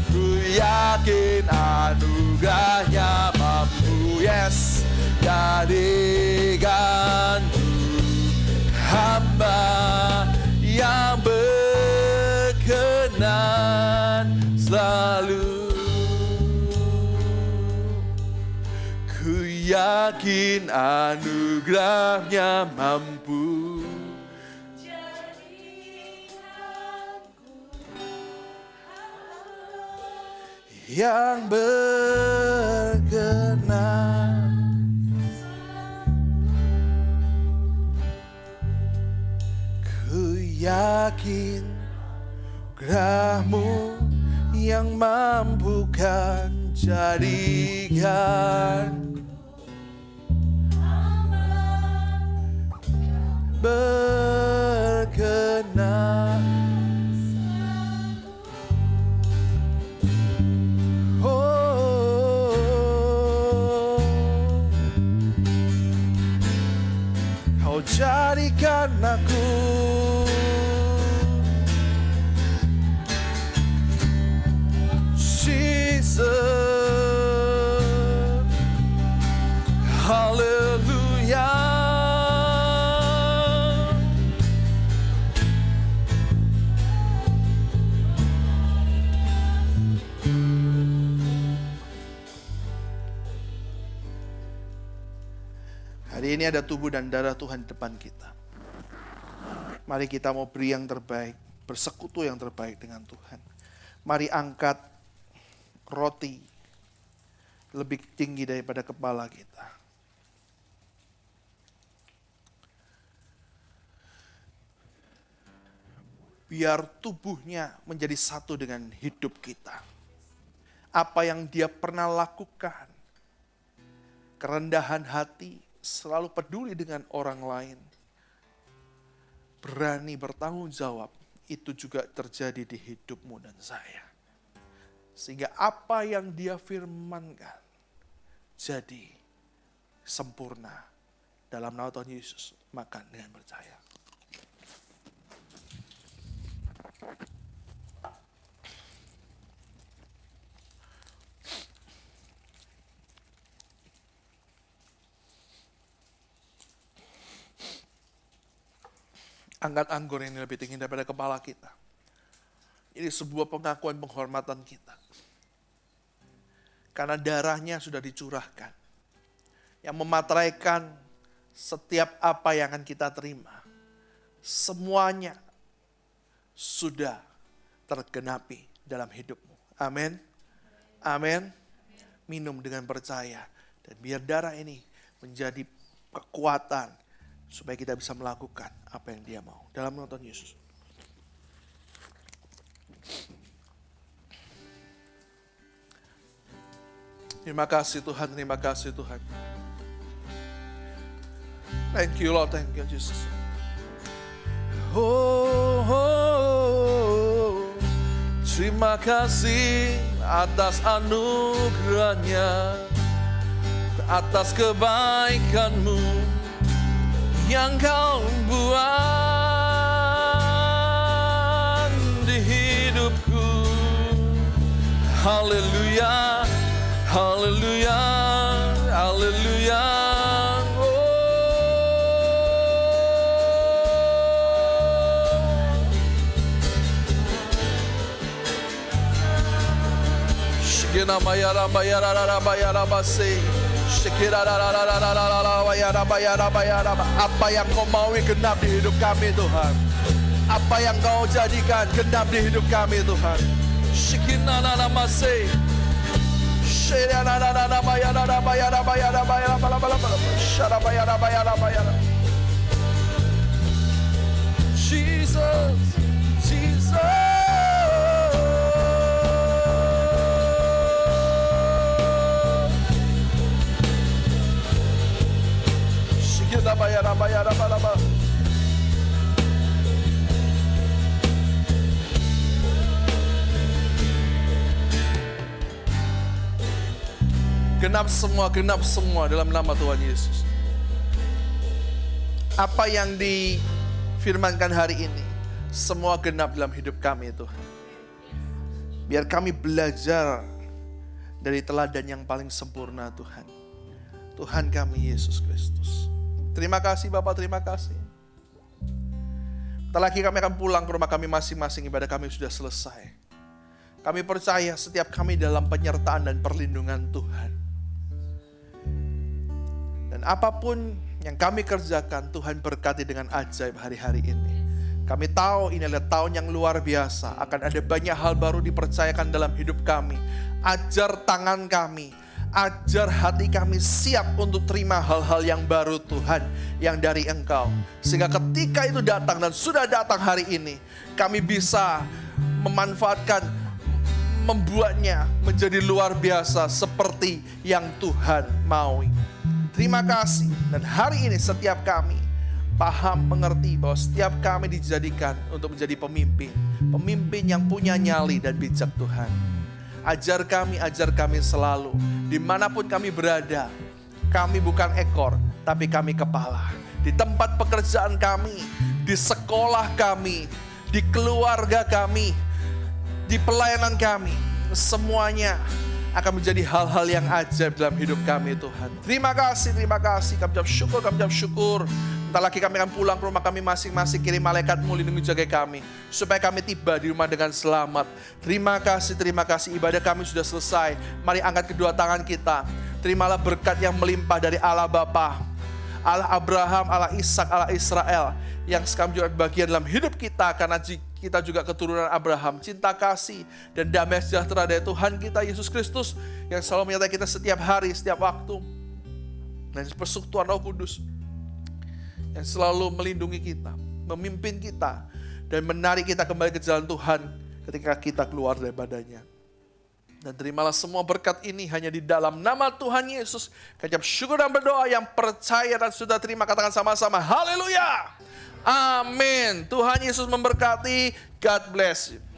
Ku yakin anugerahnya mampu, yes, jadikanku hamba yang berkenan selalu. Ku yakin anugerahnya mampu yang berkenan. Ku yakin gerahmu yang mampukan jadikan berkenan. Oh, kau jadikan aku Jesus, haleluya. Hari ini ada tubuh dan darah Tuhan di depan kita. Mari kita mau beri yang terbaik, bersekutu yang terbaik dengan Tuhan. Mari angkat roti lebih tinggi daripada kepala kita. Biar tubuhnya menjadi satu dengan hidup kita. Apa yang dia pernah lakukan, kerendahan hati, selalu peduli dengan orang lain, berani bertanggung jawab, itu juga terjadi di hidupmu dan saya. Sehingga apa yang Dia firmankan jadi sempurna dalam nama Tuhan Yesus. Makan dengan percaya. Angkat anggur ini lebih tinggi daripada kepala kita. Ini sebuah pengakuan penghormatan kita. Karena darahnya sudah dicurahkan. Yang memateraikan setiap apa yang akan kita terima. Semuanya sudah tergenapi dalam hidupmu. Amin. Amin. Minum dengan percaya. Dan biar darah ini menjadi kekuatan supaya kita bisa melakukan apa yang Dia mau. Dalam nama Tuhan Yesus. Terima kasih Tuhan, terima kasih Tuhan. Thank you Lord, thank you Jesus. Terima kasih atas anugerahnya, atas kebaikanmu yang Kau buat di hidupku. Haleluya, haleluya, haleluya. Shikina mayara mayara mayara basi. Apa yang Kau maui genap di hidup kami Tuhan. Apa yang Kau jadikan genap di hidup kami Tuhan. Jesus, Jesus. Genap semua dalam nama Tuhan Yesus. Apa yang difirmankan hari ini, semua genap dalam hidup kami Tuhan. Biar kami belajar dari teladan yang paling sempurna Tuhan. Tuhan kami Yesus Kristus. Terima kasih Bapak, terima kasih. Bentar lagi kami akan pulang ke rumah kami masing-masing, ibadah kami sudah selesai. Kami percaya setiap kami dalam penyertaan dan perlindungan Tuhan. Dan apapun yang kami kerjakan, Tuhan berkati dengan ajaib hari-hari ini. Kami tahu ini adalah tahun yang luar biasa. Akan ada banyak hal baru dipercayakan dalam hidup kami. Ajar tangan kami, ajar hati kami siap untuk terima hal-hal yang baru Tuhan, yang dari Engkau. Sehingga ketika itu datang dan sudah datang hari ini, kami bisa memanfaatkan, membuatnya menjadi luar biasa seperti yang Tuhan maui. Terima kasih. Dan hari ini setiap kami paham, mengerti bahwa setiap kami dijadikan untuk menjadi pemimpin. Pemimpin yang punya nyali dan bijak Tuhan. Ajar kami selalu. Dimanapun kami berada, kami bukan ekor, tapi kami kepala. Di tempat pekerjaan kami, di sekolah kami, di keluarga kami, di pelayanan kami, semuanya akan menjadi hal-hal yang ajaib dalam hidup kami Tuhan. Terima kasih. Kami ucap syukur. Bentar lagi kami akan pulang ke rumah kami masing-masing. Kirim malaikat-Mu lindungi jaga kami, supaya kami tiba di rumah dengan selamat. Terima kasih. Ibadah kami sudah selesai. Mari angkat kedua tangan kita. Terimalah berkat yang melimpah dari Allah Bapa, Allah Abraham, Allah Ishak, Allah Israel, yang sekarang juga bagian dalam hidup kita, karena kita juga keturunan Abraham. Cinta kasih dan damai sejahtera dari Tuhan kita Yesus Kristus, yang selalu menyertai kita setiap hari, setiap waktu, dan persekutuan Roh Kudus yang selalu melindungi kita, memimpin kita, dan menarik kita kembali ke jalan Tuhan ketika kita keluar dari badannya. Dan terimalah semua berkat ini hanya di dalam nama Tuhan Yesus. Kami syukur dan berdoa, yang percaya dan sudah terima katakan sama-sama haleluya. Amin. Tuhan Yesus memberkati. God bless you.